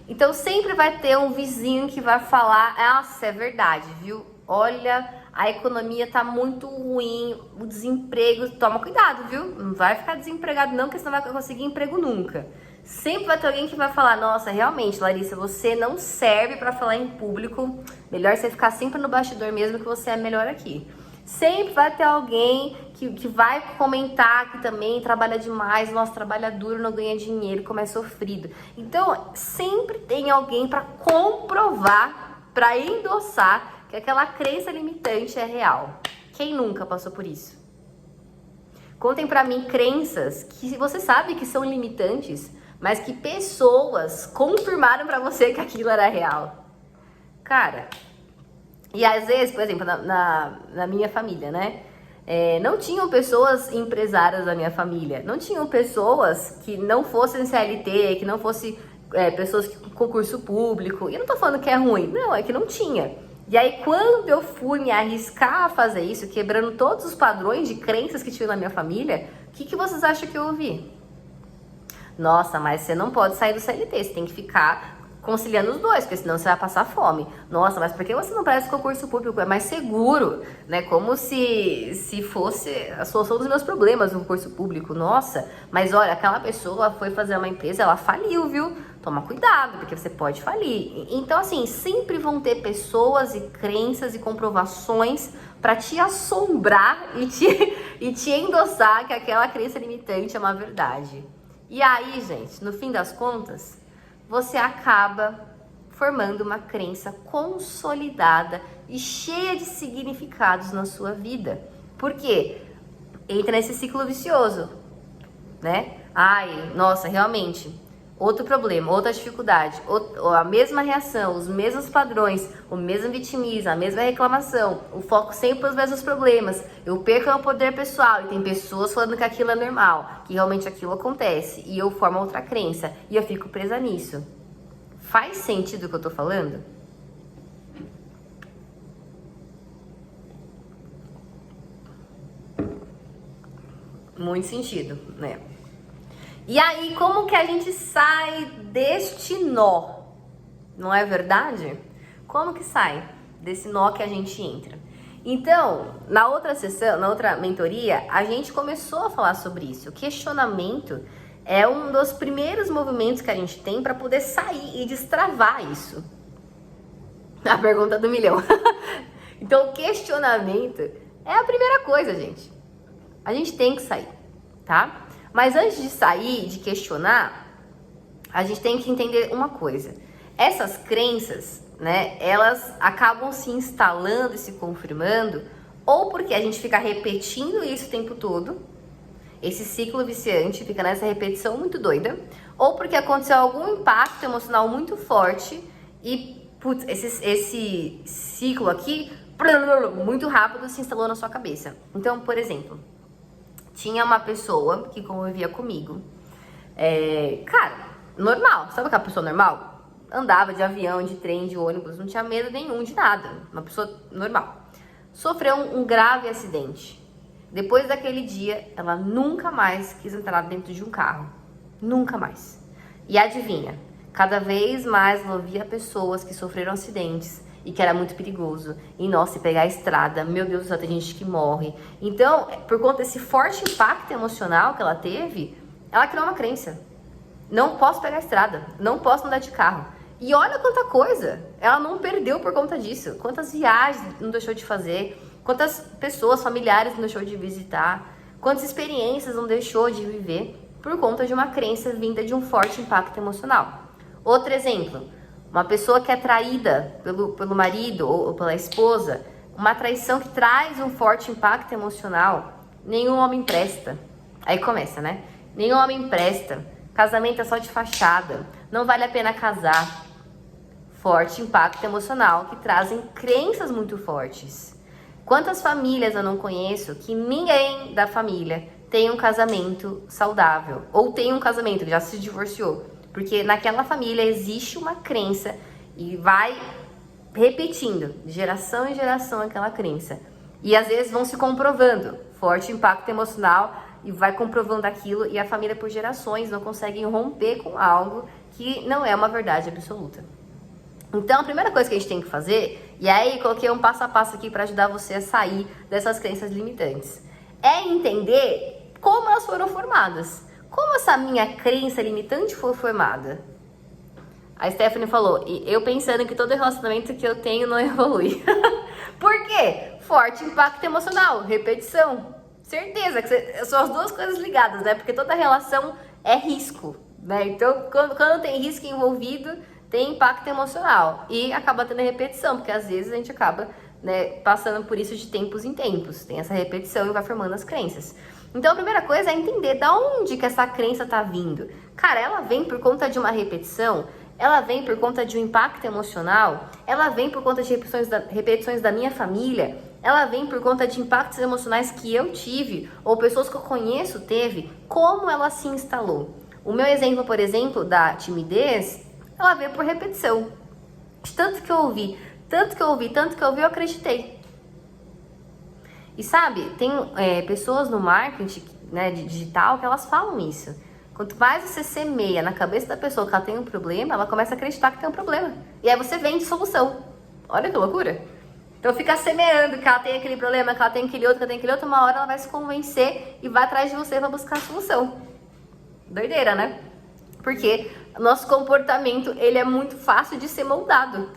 Então sempre vai ter um vizinho que vai falar, nossa, é verdade, viu? Olha, a economia tá muito ruim, o desemprego, toma cuidado, viu? Não vai ficar desempregado não, porque você não vai conseguir emprego nunca. Sempre vai ter alguém que vai falar, nossa, realmente, Larissa, você não serve para falar em público, melhor você ficar sempre no bastidor mesmo que você é melhor aqui. Sempre vai ter alguém que vai comentar que também trabalha demais, nossa, trabalha duro, não ganha dinheiro, como é sofrido. Então, sempre tem alguém para comprovar, para endossar que aquela crença limitante é real. Quem nunca passou por isso? Contem para mim crenças que você sabe que são limitantes, mas que pessoas confirmaram para você que aquilo era real. Cara... E às vezes, por exemplo, na minha família, né? Não tinham pessoas empresárias da minha família. Não tinham pessoas que não fossem CLT, que não fossem pessoas com concurso público. E eu não tô falando que é ruim. Não, é que não tinha. E aí, quando eu fui me arriscar a fazer isso, quebrando todos os padrões de crenças que tinha na minha família, o que vocês acham que eu ouvi? Nossa, mas você não pode sair do CLT, você tem que ficar... conciliando os dois, porque senão você vai passar fome. Nossa, mas por que você não presta concurso público? É mais seguro, né? Como se fosse a solução dos meus problemas no concurso público. Nossa, mas olha, aquela pessoa foi fazer uma empresa, ela faliu, viu? Toma cuidado, porque você pode falir. Então, assim, sempre vão ter pessoas e crenças e comprovações para te assombrar e te endossar que aquela crença limitante é uma verdade. E aí, gente, no fim das contas... você acaba formando uma crença consolidada e cheia de significados na sua vida. Por quê? Entra nesse ciclo vicioso, né? Ai, nossa, realmente, outro problema, outra dificuldade, a mesma reação, os mesmos padrões, o mesmo vitimismo, a mesma reclamação, o foco sempre nos mesmos problemas. Eu perco o poder pessoal e tem pessoas falando que aquilo é normal, que realmente aquilo acontece e eu formo outra crença e eu fico presa nisso. Faz sentido o que eu tô falando? Muito sentido, né? E aí, como que a gente sai deste nó? Não é verdade? Como que sai desse nó que a gente entra? Então, na outra sessão, na outra mentoria, a gente começou a falar sobre isso. O questionamento é um dos primeiros movimentos que a gente tem para poder sair e destravar isso. A pergunta do milhão. Então, o questionamento é a primeira coisa, gente. A gente tem que sair, tá? Mas antes de sair, de questionar, a gente tem que entender uma coisa. Essas crenças, né, elas acabam se instalando e se confirmando, ou porque a gente fica repetindo isso o tempo todo, esse ciclo viciante fica nessa repetição muito doida, ou porque aconteceu algum impacto emocional muito forte e, putz, esse ciclo aqui, muito rápido, se instalou na sua cabeça. Então, por exemplo, tinha uma pessoa que convivia comigo, cara, normal, sabe aquela pessoa normal? Andava de avião, de trem, de ônibus, não tinha medo nenhum de nada, uma pessoa normal. Sofreu um grave acidente. Depois daquele dia, ela nunca mais quis entrar dentro de um carro. Nunca mais. E adivinha? Cada vez mais ela ouvia pessoas que sofreram acidentes e que era muito perigoso. E nossa, se pegar a estrada, meu Deus do céu, tem gente que morre. Então, por conta desse forte impacto emocional que ela teve, ela criou uma crença. Não posso pegar a estrada, não posso andar de carro. E olha quanta coisa ela não perdeu por conta disso. Quantas viagens não deixou de fazer, quantas pessoas, familiares não deixou de visitar, quantas experiências não deixou de viver por conta de uma crença vinda de um forte impacto emocional. Outro exemplo, uma pessoa que é traída pelo marido ou pela esposa, uma traição que traz um forte impacto emocional, nenhum homem presta. Aí começa, né? Nenhum homem presta, casamento é só de fachada, não vale a pena casar. Forte impacto emocional que trazem crenças muito fortes. Quantas famílias eu não conheço que ninguém da família tem um casamento saudável ou tem um casamento que já se divorciou, porque naquela família existe uma crença e vai repetindo de geração em geração aquela crença. E às vezes vão se comprovando, forte impacto emocional e vai comprovando aquilo e a família por gerações não consegue romper com algo que não é uma verdade absoluta. Então, a primeira coisa que a gente tem que fazer, e aí coloquei um passo a passo aqui para ajudar você a sair dessas crenças limitantes, é entender como elas foram formadas. Como essa minha crença limitante foi formada? A Stephanie falou, e eu pensando que todo relacionamento que eu tenho não evolui. Por quê? Forte impacto emocional, repetição. Certeza que são as duas coisas ligadas, né? Porque toda relação é risco, né? Então, quando tem risco envolvido, tem impacto emocional e acaba tendo repetição, porque às vezes a gente acaba, né, passando por isso de tempos em tempos. Tem essa repetição e vai formando as crenças. Então a primeira coisa é entender da onde que essa crença tá vindo. Cara, ela vem por conta de uma repetição, ela vem por conta de um impacto emocional, ela vem por conta de repetições da minha família, ela vem por conta de impactos emocionais que eu tive ou pessoas que eu conheço teve, como ela se instalou. O meu exemplo, por exemplo, da timidez, ela veio por repetição. De tanto que eu ouvi, eu acreditei. E sabe, tem pessoas no marketing, né, digital que elas falam isso. Quanto mais você semeia na cabeça da pessoa que ela tem um problema, ela começa a acreditar que tem um problema. E aí você vende solução. Olha que loucura. Então fica semeando que ela tem aquele problema, que ela tem aquele outro, uma hora ela vai se convencer e vai atrás de você para buscar a solução. Doideira, né? Porque nosso comportamento, ele é muito fácil de ser moldado.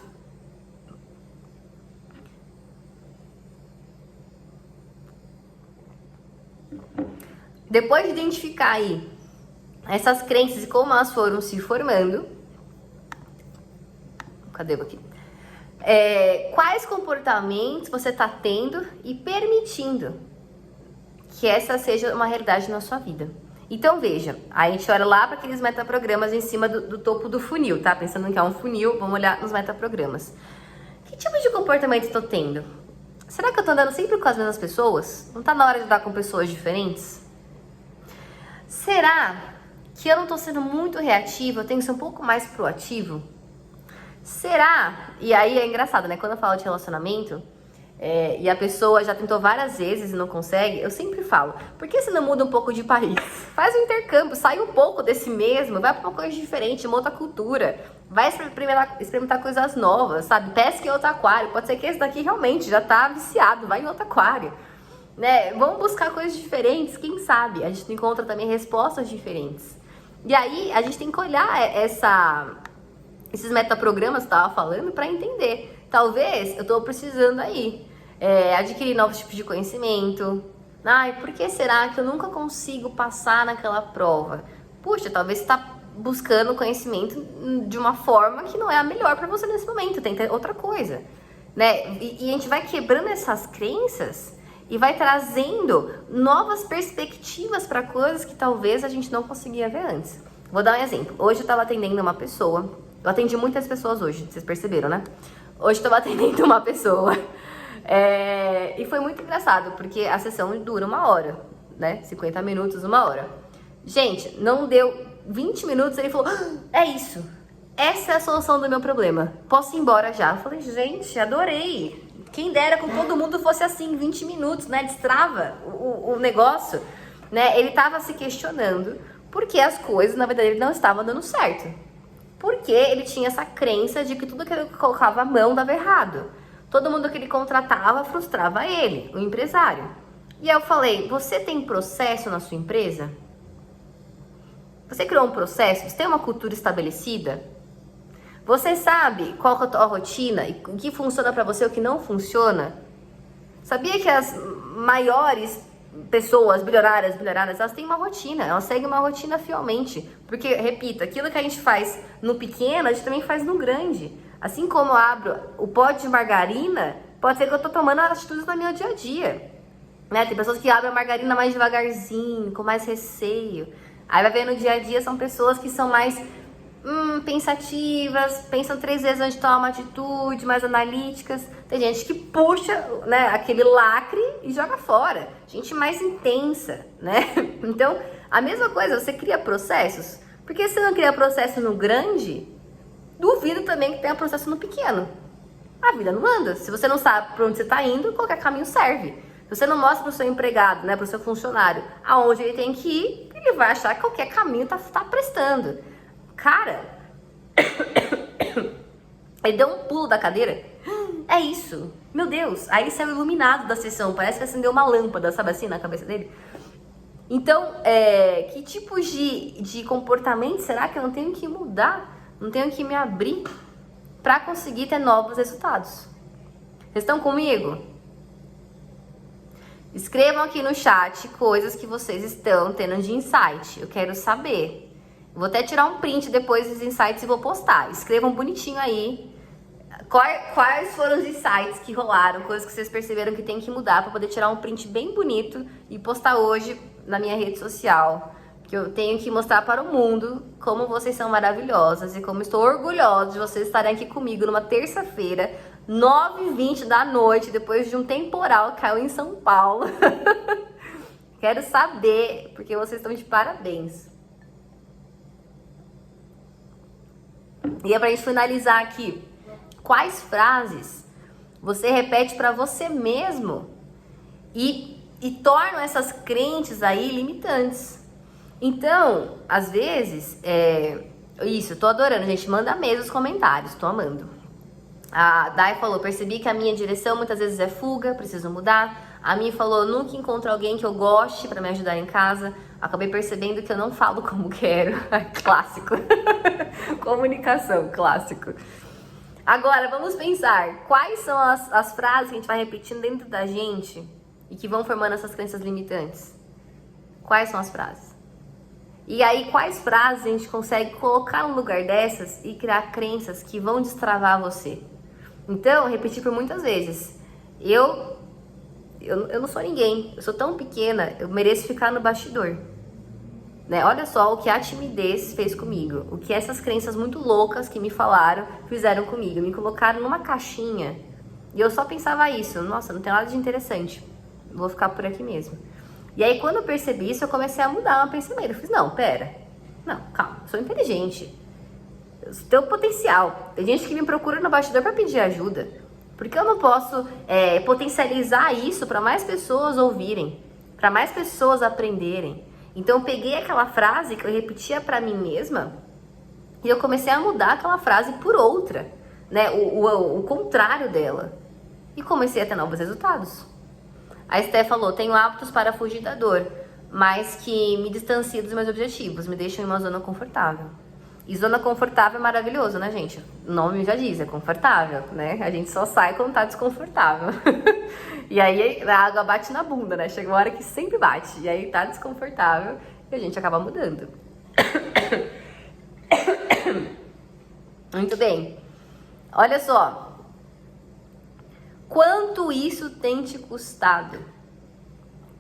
Depois de identificar aí essas crenças e como elas foram se formando, cadê eu aqui? Quais comportamentos você está tendo e permitindo que essa seja uma realidade na sua vida? Então veja, a gente olha lá para aqueles metaprogramas em cima do topo do funil, tá? Pensando que é um funil, vamos olhar nos metaprogramas. Que tipo de comportamento estou tendo? Será que eu estou andando sempre com as mesmas pessoas? Não tá na hora de andar com pessoas diferentes? Será que eu não estou sendo muito reativo, eu tenho que ser um pouco mais proativo? Será? E aí é engraçado, né? Quando eu falo de relacionamento, e a pessoa já tentou várias vezes e não consegue, eu sempre falo, por que você não muda um pouco de país? Faz um intercâmbio, sai um pouco desse mesmo, vai para uma coisa diferente, uma outra cultura, vai experimentar coisas novas, sabe? Pesca em outro aquário, pode ser que esse daqui realmente já tá viciado, vai em outro aquário, né? Vamos buscar coisas diferentes, quem sabe? A gente encontra também respostas diferentes. E aí, a gente tem que olhar esses metaprogramas que eu tava falando para entender. Talvez eu tô precisando aí adquirir novos tipos de conhecimento. Ai, por que será que eu nunca consigo passar naquela prova? Puxa, talvez você tá buscando conhecimento de uma forma que não é a melhor para você nesse momento, tem que ter outra coisa, né? E a gente vai quebrando essas crenças e vai trazendo novas perspectivas para coisas que talvez a gente não conseguia ver antes. Vou dar um exemplo. Hoje eu estava atendendo uma pessoa, eu atendi muitas pessoas hoje, vocês perceberam, né? Hoje eu estava atendendo uma pessoa e foi muito engraçado, porque a sessão dura 1 hora, né? 50 minutos, 1 hora. Gente, não deu 20 minutos, ele falou, é isso, essa é a solução do meu problema, posso ir embora já. Eu falei, gente, adorei. Quem dera com todo mundo fosse assim, 20 minutos, né? Destrava o negócio, né? Ele tava se questionando porque as coisas, na verdade, ele não estavam dando certo. Porque ele tinha essa crença de que tudo que ele colocava a mão dava errado. Todo mundo que ele contratava frustrava ele, o empresário. E aí eu falei, você tem processo na sua empresa? Você criou um processo? Você tem uma cultura estabelecida? Você sabe qual é a tua rotina e o que funciona pra você e o que não funciona? Sabia que as maiores pessoas, bilionárias, elas têm uma rotina, elas seguem uma rotina fielmente. Porque, repito, aquilo que a gente faz no pequeno, a gente também faz no grande. Assim como eu abro o pote de margarina, pode ser que eu tô tomando atitudes no meu dia a dia. Né? Tem pessoas que abrem a margarina mais devagarzinho, com mais receio. Aí vai ver no dia a dia, são pessoas que são mais pensativas, pensam 3 vezes antes de tomar uma atitude, mais analíticas. Tem gente que puxa, né, aquele lacre e joga fora. Gente mais intensa, né? Então, a mesma coisa, você cria processos. Porque se você não cria processo no grande, duvido também que tenha processo no pequeno. A vida não anda. Se você não sabe para onde você está indo, qualquer caminho serve. Se você não mostra para o seu empregado, né, para o seu funcionário, aonde ele tem que ir, ele vai achar que qualquer caminho tá prestando. Cara, ele deu um pulo da cadeira. É isso, meu Deus. Aí ele saiu iluminado da sessão, parece que acendeu uma lâmpada, sabe assim, na cabeça dele. Então, que tipo de comportamento será que eu não tenho que mudar? Não tenho que me abrir para conseguir ter novos resultados? Vocês estão comigo? Escrevam aqui no chat coisas que vocês estão tendo de insight. Eu quero saber. Vou até tirar um print depois dos insights e vou postar. Escrevam bonitinho aí quais foram os insights que rolaram, coisas que vocês perceberam que tem que mudar para poder tirar um print bem bonito e postar hoje na minha rede social. Que eu tenho que mostrar para o mundo como vocês são maravilhosas e como estou orgulhosa de vocês estarem aqui comigo numa terça-feira, 9h20 da noite, depois de um temporal que caiu em São Paulo. Quero saber, porque vocês estão de parabéns. E é pra gente finalizar aqui, quais frases você repete pra você mesmo e tornam essas crenças aí limitantes. Então, às vezes, isso, tô adorando, gente, manda mesmo os comentários, tô amando. A Dai falou, percebi que a minha direção muitas vezes é fuga, preciso mudar. A Mi falou, nunca encontro alguém que eu goste pra me ajudar em casa. Acabei percebendo que eu não falo como quero. Clássico. Comunicação, clássico. Agora, vamos pensar, quais são as frases que a gente vai repetindo dentro da gente e que vão formando essas crenças limitantes? Quais são as frases? E aí, quais frases a gente consegue colocar no lugar dessas e criar crenças que vão destravar você? Então, repetir por muitas vezes. Eu não sou ninguém, eu sou tão pequena, eu mereço ficar no bastidor. Né? Olha só o que a timidez fez comigo, o que essas crenças muito loucas que me falaram fizeram comigo. Me colocaram numa caixinha e eu só pensava isso, nossa, não tem nada de interessante, vou ficar por aqui mesmo. E aí quando eu percebi isso, eu comecei a mudar meu pensamento. Eu fiz, não, pera, não, calma, eu sou inteligente, eu tenho potencial. Tem gente que me procura no bastidor para pedir ajuda. Porque eu não posso potencializar isso para mais pessoas ouvirem, para mais pessoas aprenderem. Então eu peguei aquela frase que eu repetia para mim mesma e eu comecei a mudar aquela frase por outra, né? O contrário dela. E comecei a ter novos resultados. A Esté falou, tenho hábitos para fugir da dor, mas que me distanciam dos meus objetivos, me deixam em uma zona confortável. E zona confortável é maravilhoso, né, gente? O nome já diz, é confortável, né? A gente só sai quando tá desconfortável. E aí a água bate na bunda, né? Chega uma hora que sempre bate. E aí tá desconfortável e a gente acaba mudando. Muito bem. Olha só. Quanto isso tem te custado?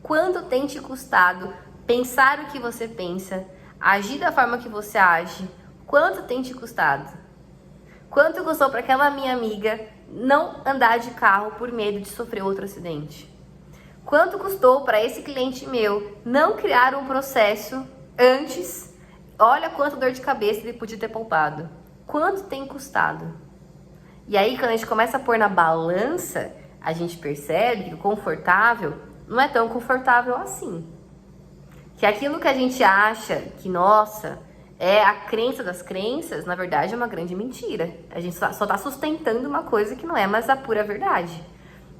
Quanto tem te custado pensar o que você pensa, agir da forma que você age? Quanto tem te custado? Quanto custou para aquela minha amiga não andar de carro por medo de sofrer outro acidente? Quanto custou para esse cliente meu não criar um processo antes? Olha quanto dor de cabeça ele podia ter poupado. Quanto tem custado? E aí, quando a gente começa a pôr na balança, a gente percebe que o confortável não é tão confortável assim. Que aquilo que a gente acha que, nossa, é a crença das crenças, na verdade é uma grande mentira. A gente só está sustentando uma coisa que não é mais a pura verdade.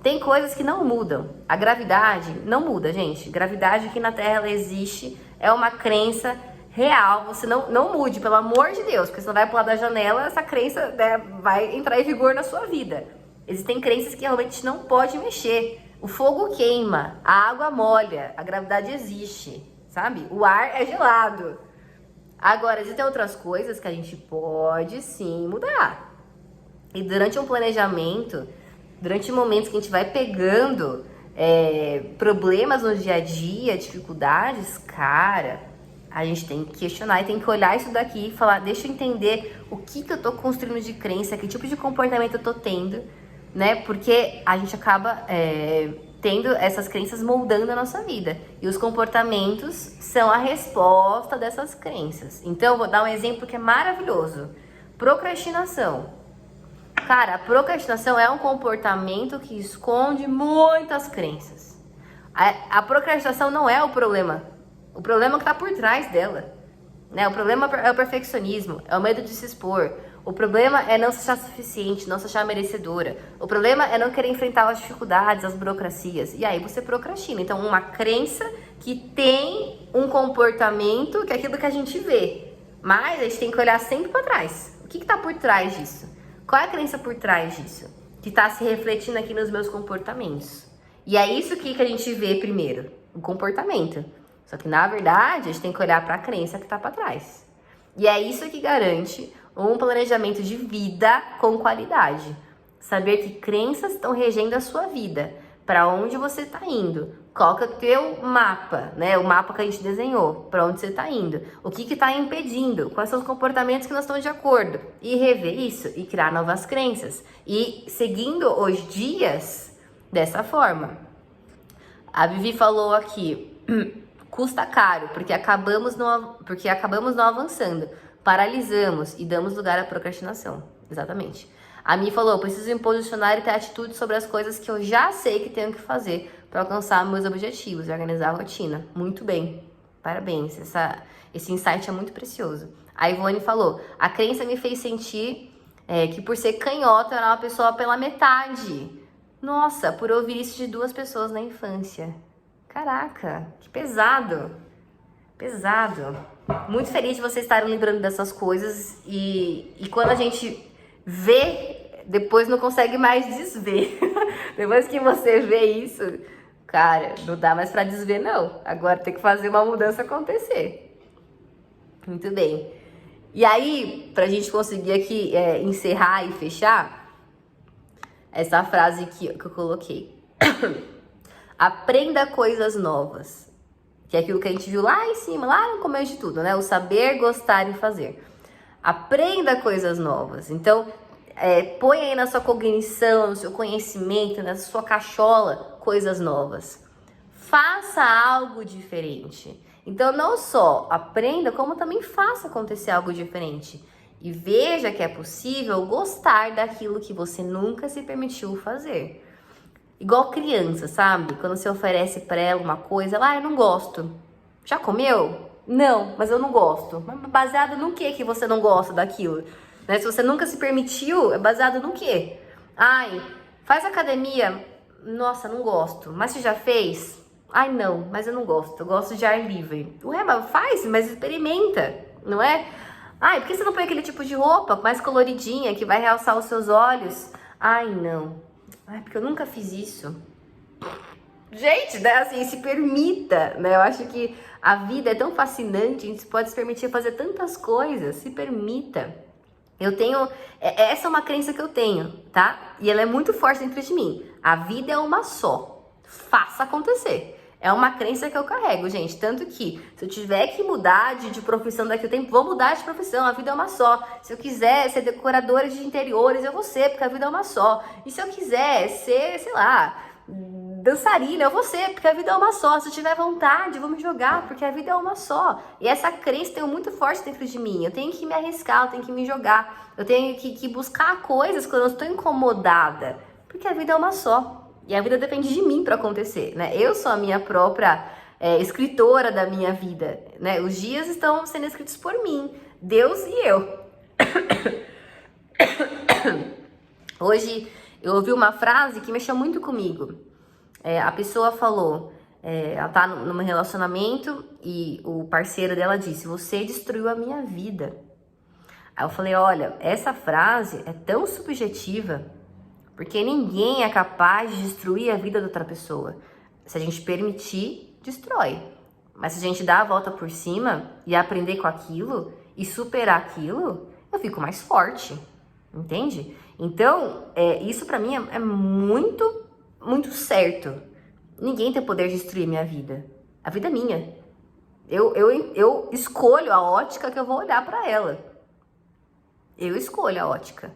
Tem coisas que não mudam. A gravidade não muda, gente. Gravidade aqui na Terra, ela existe, é uma crença real. Você não mude, pelo amor de Deus, porque você não vai pular da janela, essa crença, né, vai entrar em vigor na sua vida. Existem crenças que realmente não pode mexer. O fogo queima, a água molha, a gravidade existe, sabe? O ar é gelado. Agora, existem outras coisas que a gente pode sim mudar. E durante um planejamento, durante momentos que a gente vai pegando problemas no dia a dia, dificuldades, cara, a gente tem que questionar e tem que olhar isso daqui e falar, deixa eu entender o que eu tô construindo de crença, que tipo de comportamento eu tô tendo, né? Porque a gente acaba tendo essas crenças moldando a nossa vida. E os comportamentos são a resposta dessas crenças. Então, eu vou dar um exemplo que é maravilhoso. Procrastinação. Cara, a procrastinação é um comportamento que esconde muitas crenças. A procrastinação não é o problema. O problema é o que está por trás dela. Né? O problema é o perfeccionismo, é o medo de se expor. O problema é não se achar suficiente, não se achar merecedora. O problema é não querer enfrentar as dificuldades, as burocracias. E aí você procrastina. Então, uma crença que tem um comportamento que é aquilo que a gente vê. Mas a gente tem que olhar sempre para trás. O que está por trás disso? Qual é a crença por trás disso? Que está se refletindo aqui nos meus comportamentos. E é isso que a gente vê primeiro. O comportamento. Só que, na verdade, a gente tem que olhar para a crença que está para trás. E é isso que garante um planejamento de vida com qualidade. Saber que crenças estão regendo a sua vida. Para onde você está indo. Qual que é o teu mapa, né? O mapa que a gente desenhou. Para onde você está indo. O que está impedindo. Quais são os comportamentos que não estão de acordo. E rever isso. E criar novas crenças. E seguindo os dias dessa forma. A Vivi falou aqui... Custa caro, porque acabamos não avançando. Paralisamos e damos lugar à procrastinação. Exatamente. A Mi falou, preciso me posicionar e ter atitude sobre as coisas que eu já sei que tenho que fazer para alcançar meus objetivos e organizar a rotina. Muito bem. Parabéns. Esse insight é muito precioso. A Ivone falou, a crença me fez sentir que por ser canhota eu era uma pessoa pela metade. Nossa, por ouvir isso de 2 pessoas na infância. Caraca, que pesado. Pesado. Muito feliz de vocês estarem lembrando dessas coisas e quando a gente vê, depois não consegue mais desver. Depois que você vê isso, cara, não dá mais pra desver não. Agora tem que fazer uma mudança acontecer. Muito bem. E aí, pra gente conseguir aqui encerrar e fechar, essa frase que eu coloquei. Aprenda coisas novas. Que é aquilo que a gente viu lá em cima, lá no começo de tudo, né? O saber, gostar e fazer. Aprenda coisas novas. Então, põe aí na sua cognição, no seu conhecimento, na sua cachola, coisas novas. Faça algo diferente. Então, não só aprenda, como também faça acontecer algo diferente. E veja que é possível gostar daquilo que você nunca se permitiu fazer. Igual criança, sabe? Quando você oferece pra ela uma coisa, ela, eu não gosto. Já comeu? Não, mas eu não gosto. Mas baseado no que você não gosta daquilo? Né? Se você nunca se permitiu, é baseado no quê? Ai, faz academia? Nossa, não gosto. Mas você já fez? Ai, não, mas eu não gosto. Eu gosto de ar livre. Ué, mas faz, mas experimenta, não é? Ai, por que você não põe aquele tipo de roupa mais coloridinha que vai realçar os seus olhos? Ai, não. Ai, porque eu nunca fiz isso. Gente, né, assim, se permita, né? Eu acho que a vida é tão fascinante, a gente pode se permitir fazer tantas coisas. Se permita. Essa é uma crença que eu tenho, tá? E ela é muito forte dentro de mim. A vida é uma só. Faça acontecer. É uma crença que eu carrego, gente. Tanto que, se eu tiver que mudar de profissão daqui a tempo, vou mudar de profissão. A vida é uma só. Se eu quiser ser decoradora de interiores, eu vou ser, porque a vida é uma só. E se eu quiser ser, sei lá, dançarina, eu vou ser, porque a vida é uma só. Se eu tiver vontade, eu vou me jogar, porque a vida é uma só. E essa crença tem muito forte dentro de mim. Eu tenho que me arriscar, eu tenho que me jogar. Eu tenho que buscar coisas quando eu estou incomodada, porque a vida é uma só. E a vida depende de mim para acontecer, né? Eu sou a minha própria escritora da minha vida, né? Os dias estão sendo escritos por mim, Deus e eu. Hoje eu ouvi uma frase que mexeu muito comigo. A pessoa falou, ela tá num relacionamento e o parceiro dela disse: você destruiu a minha vida. Aí eu falei: olha, essa frase é tão subjetiva, porque ninguém é capaz de destruir a vida de outra pessoa. Se a gente permitir, destrói. Mas se a gente dar a volta por cima e aprender com aquilo e superar aquilo, eu fico mais forte. Entende? Então, isso pra mim é muito, muito certo. Ninguém tem poder de destruir minha vida. A vida é minha. Eu escolho a ótica que eu vou olhar pra ela. Eu escolho a ótica.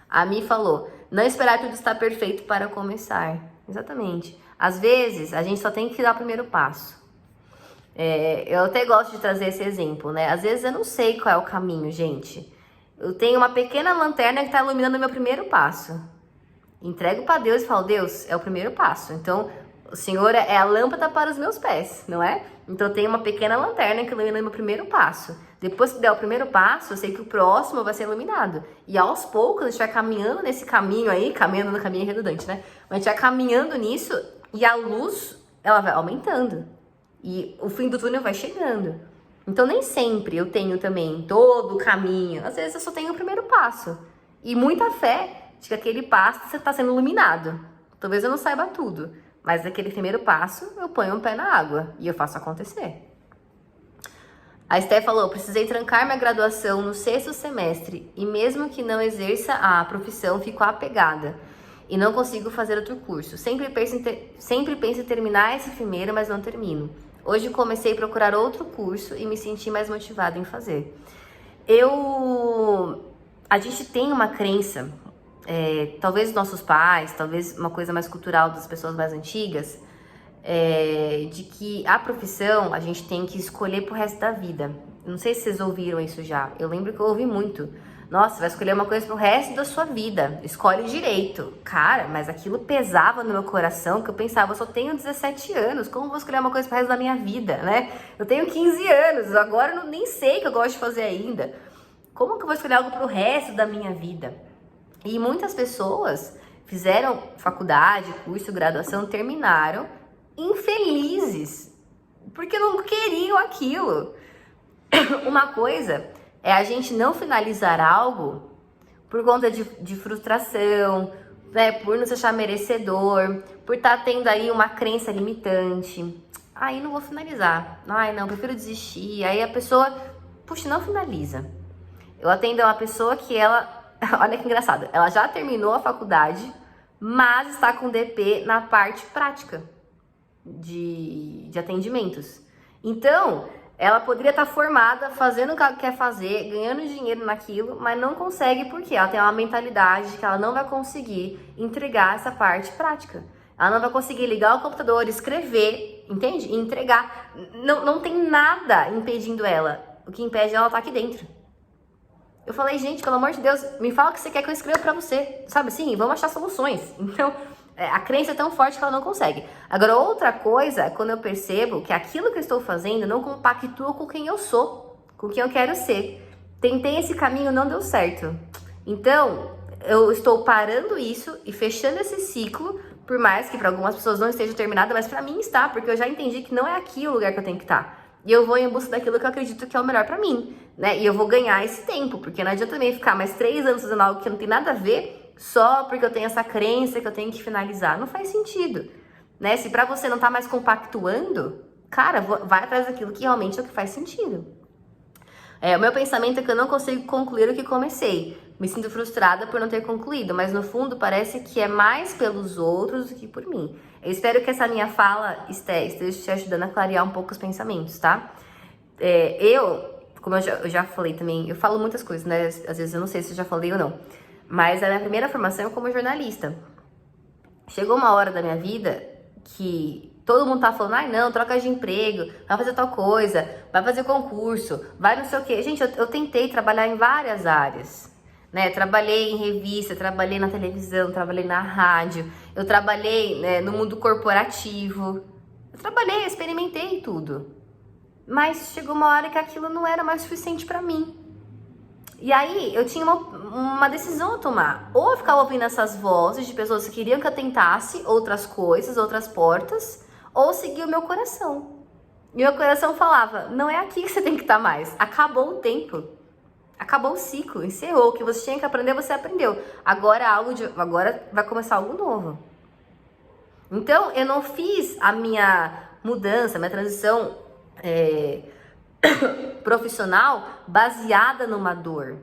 A Mi falou: não esperar tudo estar perfeito para começar. Exatamente. Às vezes, a gente só tem que dar o primeiro passo. Eu até gosto de trazer esse exemplo, né? Às vezes eu não sei qual é o caminho, gente. Eu tenho uma pequena lanterna que está iluminando o meu primeiro passo. Entrego para Deus e falo: Deus, é o primeiro passo. Então, o Senhor é a lâmpada para os meus pés, não é? Então, eu tenho uma pequena lanterna que ilumina o meu primeiro passo. Depois que der o primeiro passo, eu sei que o próximo vai ser iluminado. E aos poucos, a gente vai caminhando nesse caminho aí, caminhando no caminho redundante, né? Mas a gente vai caminhando nisso e a luz, ela vai aumentando. E o fim do túnel vai chegando. Então, nem sempre eu tenho também todo o caminho. Às vezes, eu só tenho o primeiro passo. E muita fé de que aquele passo está sendo iluminado. Talvez eu não saiba tudo, mas naquele primeiro passo, eu ponho um pé na água e eu faço acontecer. A Esté falou: precisei trancar minha graduação no 6º semestre e mesmo que não exerça a profissão, fico apegada e não consigo fazer outro curso. Sempre penso em terminar esse primeiro, mas não termino. Hoje comecei a procurar outro curso e me senti mais motivada em fazer. A gente tem uma crença, talvez nossos pais, talvez uma coisa mais cultural das pessoas mais antigas, de que a profissão a gente tem que escolher pro resto da vida. Não sei se vocês ouviram isso já. Eu lembro que eu ouvi muito. Nossa, vai escolher uma coisa pro resto da sua vida. Escolhe direito. Cara, mas aquilo pesava no meu coração, que eu pensava: eu só tenho 17 anos, como vou escolher uma coisa pro resto da minha vida, né? Eu tenho 15 anos, agora eu nem sei o que eu gosto de fazer ainda. Como que eu vou escolher algo pro resto da minha vida? E muitas pessoas fizeram faculdade, curso, graduação, terminaram infelizes, porque não queriam aquilo. Uma coisa é a gente não finalizar algo por conta de frustração, né, por não se achar merecedor, por estar tendo aí uma crença limitante. Aí não vou finalizar. Ai, não, prefiro desistir. Aí a pessoa, puxa, não finaliza. Eu atendo uma pessoa que olha que engraçado, ela já terminou a faculdade, mas está com DP na parte prática de atendimentos. Então, ela poderia estar formada, fazendo o que ela quer fazer, ganhando dinheiro naquilo, mas não consegue porque ela tem uma mentalidade de que ela não vai conseguir entregar essa parte prática. Ela não vai conseguir ligar o computador, escrever, entende? E entregar. Não tem nada impedindo ela. O que impede ela estar aqui dentro. Eu falei: gente, pelo amor de Deus, me fala o que você quer que eu escreva pra você. Sabe assim? Vamos achar soluções. Então, a crença é tão forte que ela não consegue. Agora, outra coisa é quando eu percebo que aquilo que eu estou fazendo não compactua com quem eu sou, com quem eu quero ser. Tentei esse caminho, não deu certo. Então, eu estou parando isso e fechando esse ciclo, por mais que para algumas pessoas não esteja terminada, mas para mim está, porque eu já entendi que não é aqui o lugar que eu tenho que estar. E eu vou em busca daquilo que eu acredito que é o melhor para mim, né? E eu vou ganhar esse tempo, porque não adianta também ficar mais 3 anos fazendo algo que não tem nada a ver, só porque eu tenho essa crença que eu tenho que finalizar. Não faz sentido, né? Se pra você não tá mais compactuando, cara, vai atrás daquilo que realmente é o que faz sentido. O meu pensamento é que eu não consigo concluir o que comecei. Me sinto frustrada por não ter concluído, mas no fundo parece que é mais pelos outros do que por mim. Eu espero que essa minha fala esteja te ajudando a clarear um pouco os pensamentos, tá? Como eu já falei também, eu falo muitas coisas, né? Às vezes eu não sei se eu já falei ou não. Mas a minha primeira formação é como jornalista. Chegou uma hora da minha vida que todo mundo tá falando, ai não, troca de emprego, vai fazer tal coisa, vai fazer concurso, vai não sei o quê. Gente, eu tentei trabalhar em várias áreas, né? Trabalhei em revista, trabalhei na televisão, trabalhei na rádio, eu trabalhei, né, no mundo corporativo. Eu experimentei tudo. Mas chegou uma hora que aquilo não era mais suficiente pra mim. E aí eu tinha uma decisão a tomar. Ou eu ficava ouvindo essas vozes de pessoas que queriam que eu tentasse outras coisas, outras portas, ou seguir o meu coração. E o meu coração falava, não é aqui que você tem que estar mais. Acabou o tempo. Acabou o ciclo, encerrou. O que você tinha que aprender, você aprendeu. Agora vai começar algo novo. Então, eu não fiz a minha mudança, minha transição profissional baseada numa dor.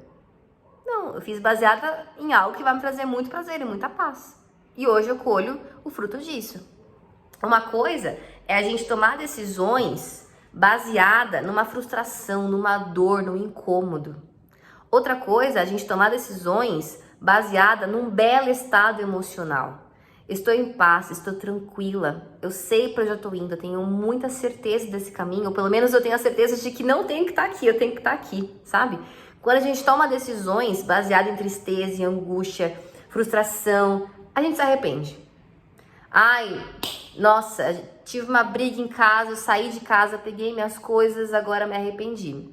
Não, eu fiz baseada em algo que vai me trazer muito prazer e muita paz. E hoje eu colho o fruto disso. Uma coisa é a gente tomar decisões baseada numa frustração, numa dor, num incômodo. Outra coisa é a gente tomar decisões baseada num belo estado emocional. Estou em paz, estou tranquila, eu sei para onde eu estou indo, eu tenho muita certeza desse caminho, ou pelo menos eu tenho a certeza de que não tenho que estar aqui, eu tenho que estar aqui, sabe? Quando a gente toma decisões baseadas em tristeza, em angústia, frustração, a gente se arrepende. Ai, nossa, tive uma briga em casa, eu saí de casa, peguei minhas coisas, agora me arrependi.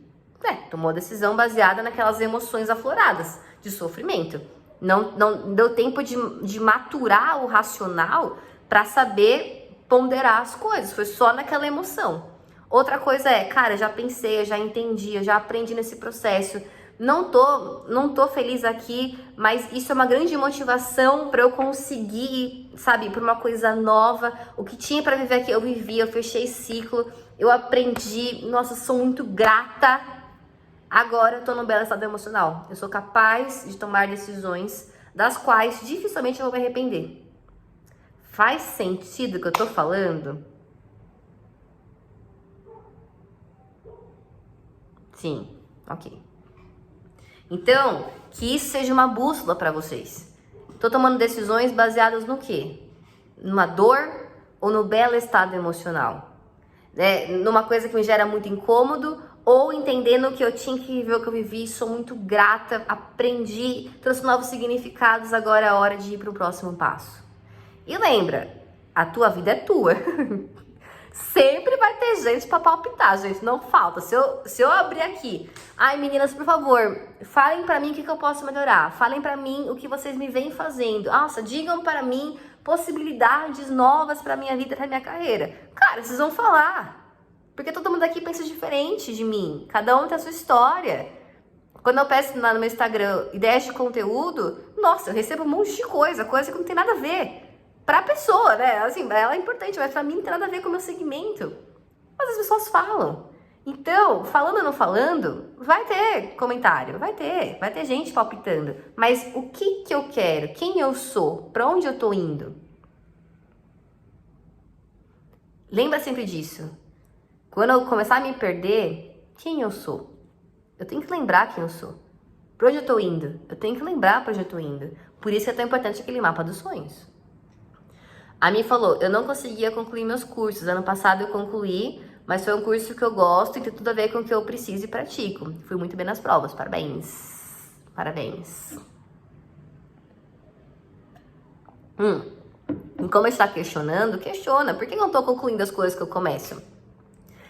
Tomou a decisão baseada naquelas emoções afloradas de sofrimento. Não deu tempo de maturar o racional para saber ponderar as coisas. Foi só naquela emoção. Outra coisa é, cara, já pensei, eu já entendi, eu já aprendi nesse processo. Não tô feliz aqui, mas isso é uma grande motivação para eu conseguir, sabe, para uma coisa nova. O que tinha para viver aqui, eu vivi, eu fechei ciclo, eu aprendi. Nossa, sou muito grata. Agora eu tô num belo estado emocional. Eu sou capaz de tomar decisões das quais dificilmente eu vou me arrepender. Faz sentido o que eu tô falando? Sim, ok. Então, que isso seja uma bússola para vocês. Tô tomando decisões baseadas no quê? Numa dor ou no belo estado emocional? Numa coisa que me gera muito incômodo, ou entendendo que eu tinha que viver o que eu vivi, sou muito grata, aprendi, trouxe novos significados, agora é a hora de ir para o próximo passo. E lembra, a tua vida é tua. Sempre vai ter gente para palpitar, gente, não falta. Se eu abrir aqui, ai meninas, por favor, falem para mim o que eu posso melhorar, falem para mim o que vocês me vêm fazendo. Nossa, digam para mim possibilidades novas para minha vida, para minha carreira. Cara, vocês vão falar. Porque todo mundo aqui pensa diferente de mim. Cada um tem a sua história. Quando eu peço lá no meu Instagram ideias de conteúdo, nossa, eu recebo um monte de coisa que não tem nada a ver. Pra pessoa, né? Assim, ela é importante, mas pra mim não tem nada a ver com o meu segmento. Mas as pessoas falam. Então, falando ou não falando, vai ter comentário, vai ter gente palpitando. Mas o que eu quero? Quem eu sou? Pra onde eu tô indo? Lembra sempre disso. Quando eu começar a me perder, quem eu sou? Eu tenho que lembrar quem eu sou. Pra onde eu tô indo? Eu tenho que lembrar pra onde eu tô indo. Por isso que é tão importante aquele mapa dos sonhos. A Mi falou, eu não conseguia concluir meus cursos. Ano passado eu concluí, mas foi um curso que eu gosto e tem tudo a ver com o que eu preciso e pratico. Fui muito bem nas provas, parabéns. Parabéns. E como está questionando, questiona. Por que eu não tô concluindo as coisas que eu começo?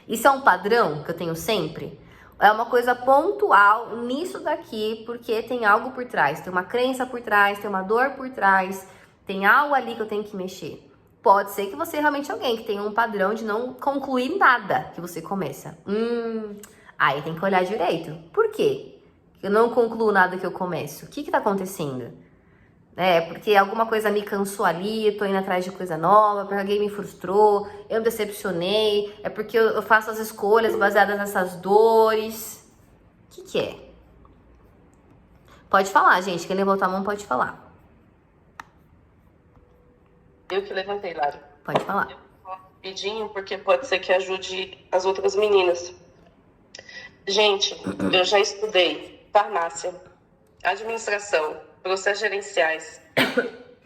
Isso é um padrão que eu tenho sempre? É uma coisa pontual nisso daqui, porque tem algo por trás. Tem uma crença por trás, tem uma dor por trás, tem algo ali que eu tenho que mexer. Pode ser que você é realmente alguém que tenha um padrão de não concluir nada que você começa. Aí tem que olhar direito. Por quê? Eu não concluo nada que eu começo. O que tá acontecendo? Porque alguma coisa me cansou ali, eu tô indo atrás de coisa nova, porque alguém me frustrou, eu me decepcionei, é porque eu faço as escolhas baseadas nessas dores. que é? Pode falar, gente. Quem levantou a mão pode falar. Eu que levantei, Lari. Pode falar. Eu vou rapidinho, porque pode ser que ajude as outras meninas. Gente, eu já estudei farmácia, administração, processos gerenciais.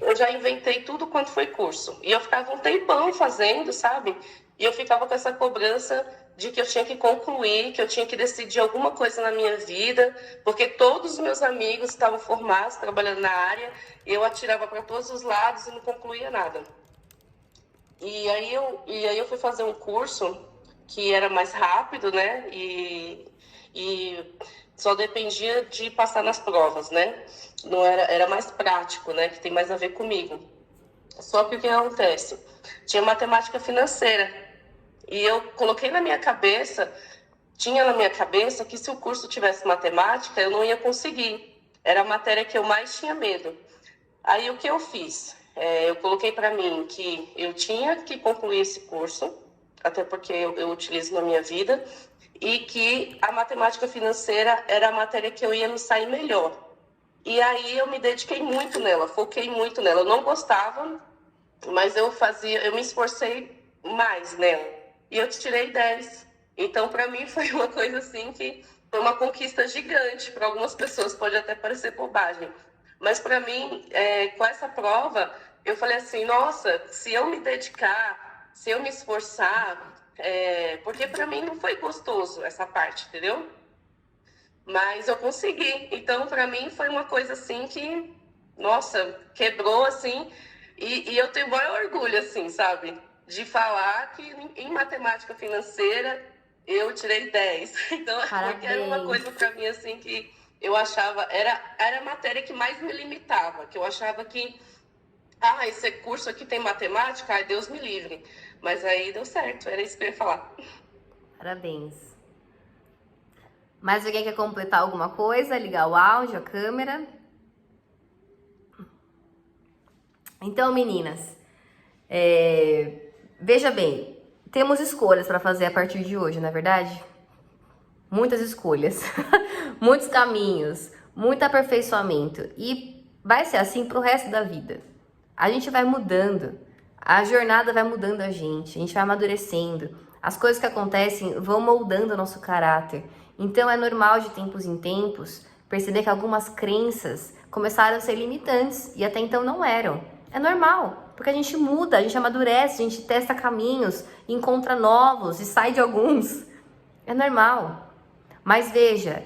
Eu já inventei tudo quanto foi curso. E eu ficava um tempão fazendo, sabe? E eu ficava com essa cobrança de que eu tinha que concluir, que eu tinha que decidir alguma coisa na minha vida, porque todos os meus amigos estavam formados, trabalhando na área, e eu atirava para todos os lados e não concluía nada. E aí eu fui fazer um curso que era mais rápido, né? E só dependia de passar nas provas, né? Não era mais prático, né? Que tem mais a ver comigo. Só que o que acontece? Tinha matemática financeira. E eu coloquei na minha cabeça, tinha na minha cabeça que se o curso tivesse matemática, eu não ia conseguir. Era a matéria que eu mais tinha medo. Aí o que eu fiz? Eu coloquei para mim que eu tinha que concluir esse curso, até porque eu utilizo na minha vida, e que a matemática financeira era a matéria que eu ia me sair melhor. E aí eu me dediquei muito nela, foquei muito nela. Eu não gostava, mas eu me esforcei mais nela. E eu tirei 10. Então, para mim, foi uma coisa assim que foi uma conquista gigante. Para algumas pessoas pode até parecer bobagem. Mas para mim, com essa prova, eu falei assim, nossa, se eu me dedicar, se eu me esforçar, porque para mim não foi gostoso essa parte, entendeu? Mas eu consegui. Então, para mim, foi uma coisa assim que, nossa, quebrou assim. E eu tenho maior orgulho, assim, sabe? De falar que em matemática financeira eu tirei 10. Então, porque era uma coisa para mim, assim, que eu achava... Era a matéria que mais me limitava. Que eu achava que... esse curso aqui tem matemática? Ai, Deus me livre. Mas aí deu certo. Era isso que eu ia falar. Parabéns. Mais alguém quer completar alguma coisa? Ligar o áudio, a câmera? Então, meninas, veja bem, temos escolhas para fazer a partir de hoje, não é verdade? Muitas escolhas, muitos caminhos, muito aperfeiçoamento. E vai ser assim pro resto da vida. A gente vai mudando, a jornada vai mudando a gente vai amadurecendo. As coisas que acontecem vão moldando o nosso caráter. Então é normal de tempos em tempos perceber que algumas crenças começaram a ser limitantes e até então não eram. É normal, porque a gente muda, a gente amadurece, a gente testa caminhos, encontra novos e sai de alguns. É normal. Mas veja,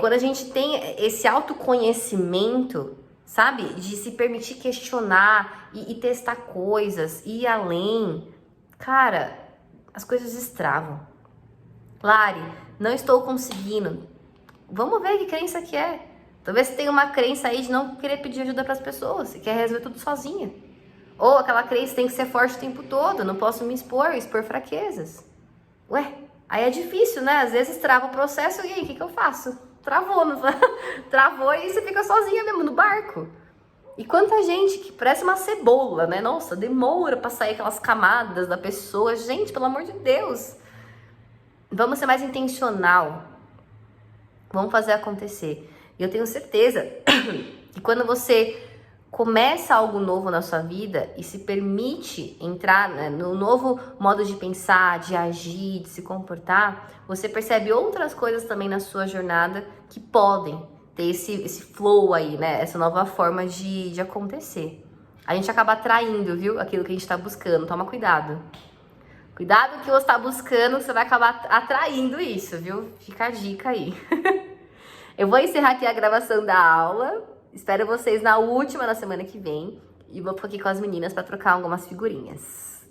quando a gente tem esse autoconhecimento, sabe? De se permitir questionar e testar coisas, ir além. Cara, as coisas destravam. Lari, não estou conseguindo. Vamos ver que crença que é. Talvez você tenha uma crença aí de não querer pedir ajuda para as pessoas. Você quer resolver tudo sozinha. Ou aquela crença tem que ser forte o tempo todo. Não posso me expor fraquezas. Ué, aí é difícil, né? Às vezes trava o processo e aí, o que eu faço? Travou, não... Travou e você fica sozinha mesmo no barco. E quanta gente que parece uma cebola, né? Nossa, demora pra sair aquelas camadas da pessoa. Gente, pelo amor de Deus. Vamos ser mais intencional. Vamos fazer acontecer. E eu tenho certeza que quando você começa algo novo na sua vida e se permite entrar, né, no novo modo de pensar, de agir, de se comportar, você percebe outras coisas também na sua jornada que podem ter esse flow aí, né? Essa nova forma de acontecer. A gente acaba atraindo, viu? Aquilo que a gente tá buscando. Toma cuidado. Cuidado que você tá buscando, você vai acabar atraindo isso, viu? Fica a dica aí. Eu vou encerrar aqui a gravação da aula. Espero vocês na semana que vem. E vou ficar aqui com as meninas para trocar algumas figurinhas.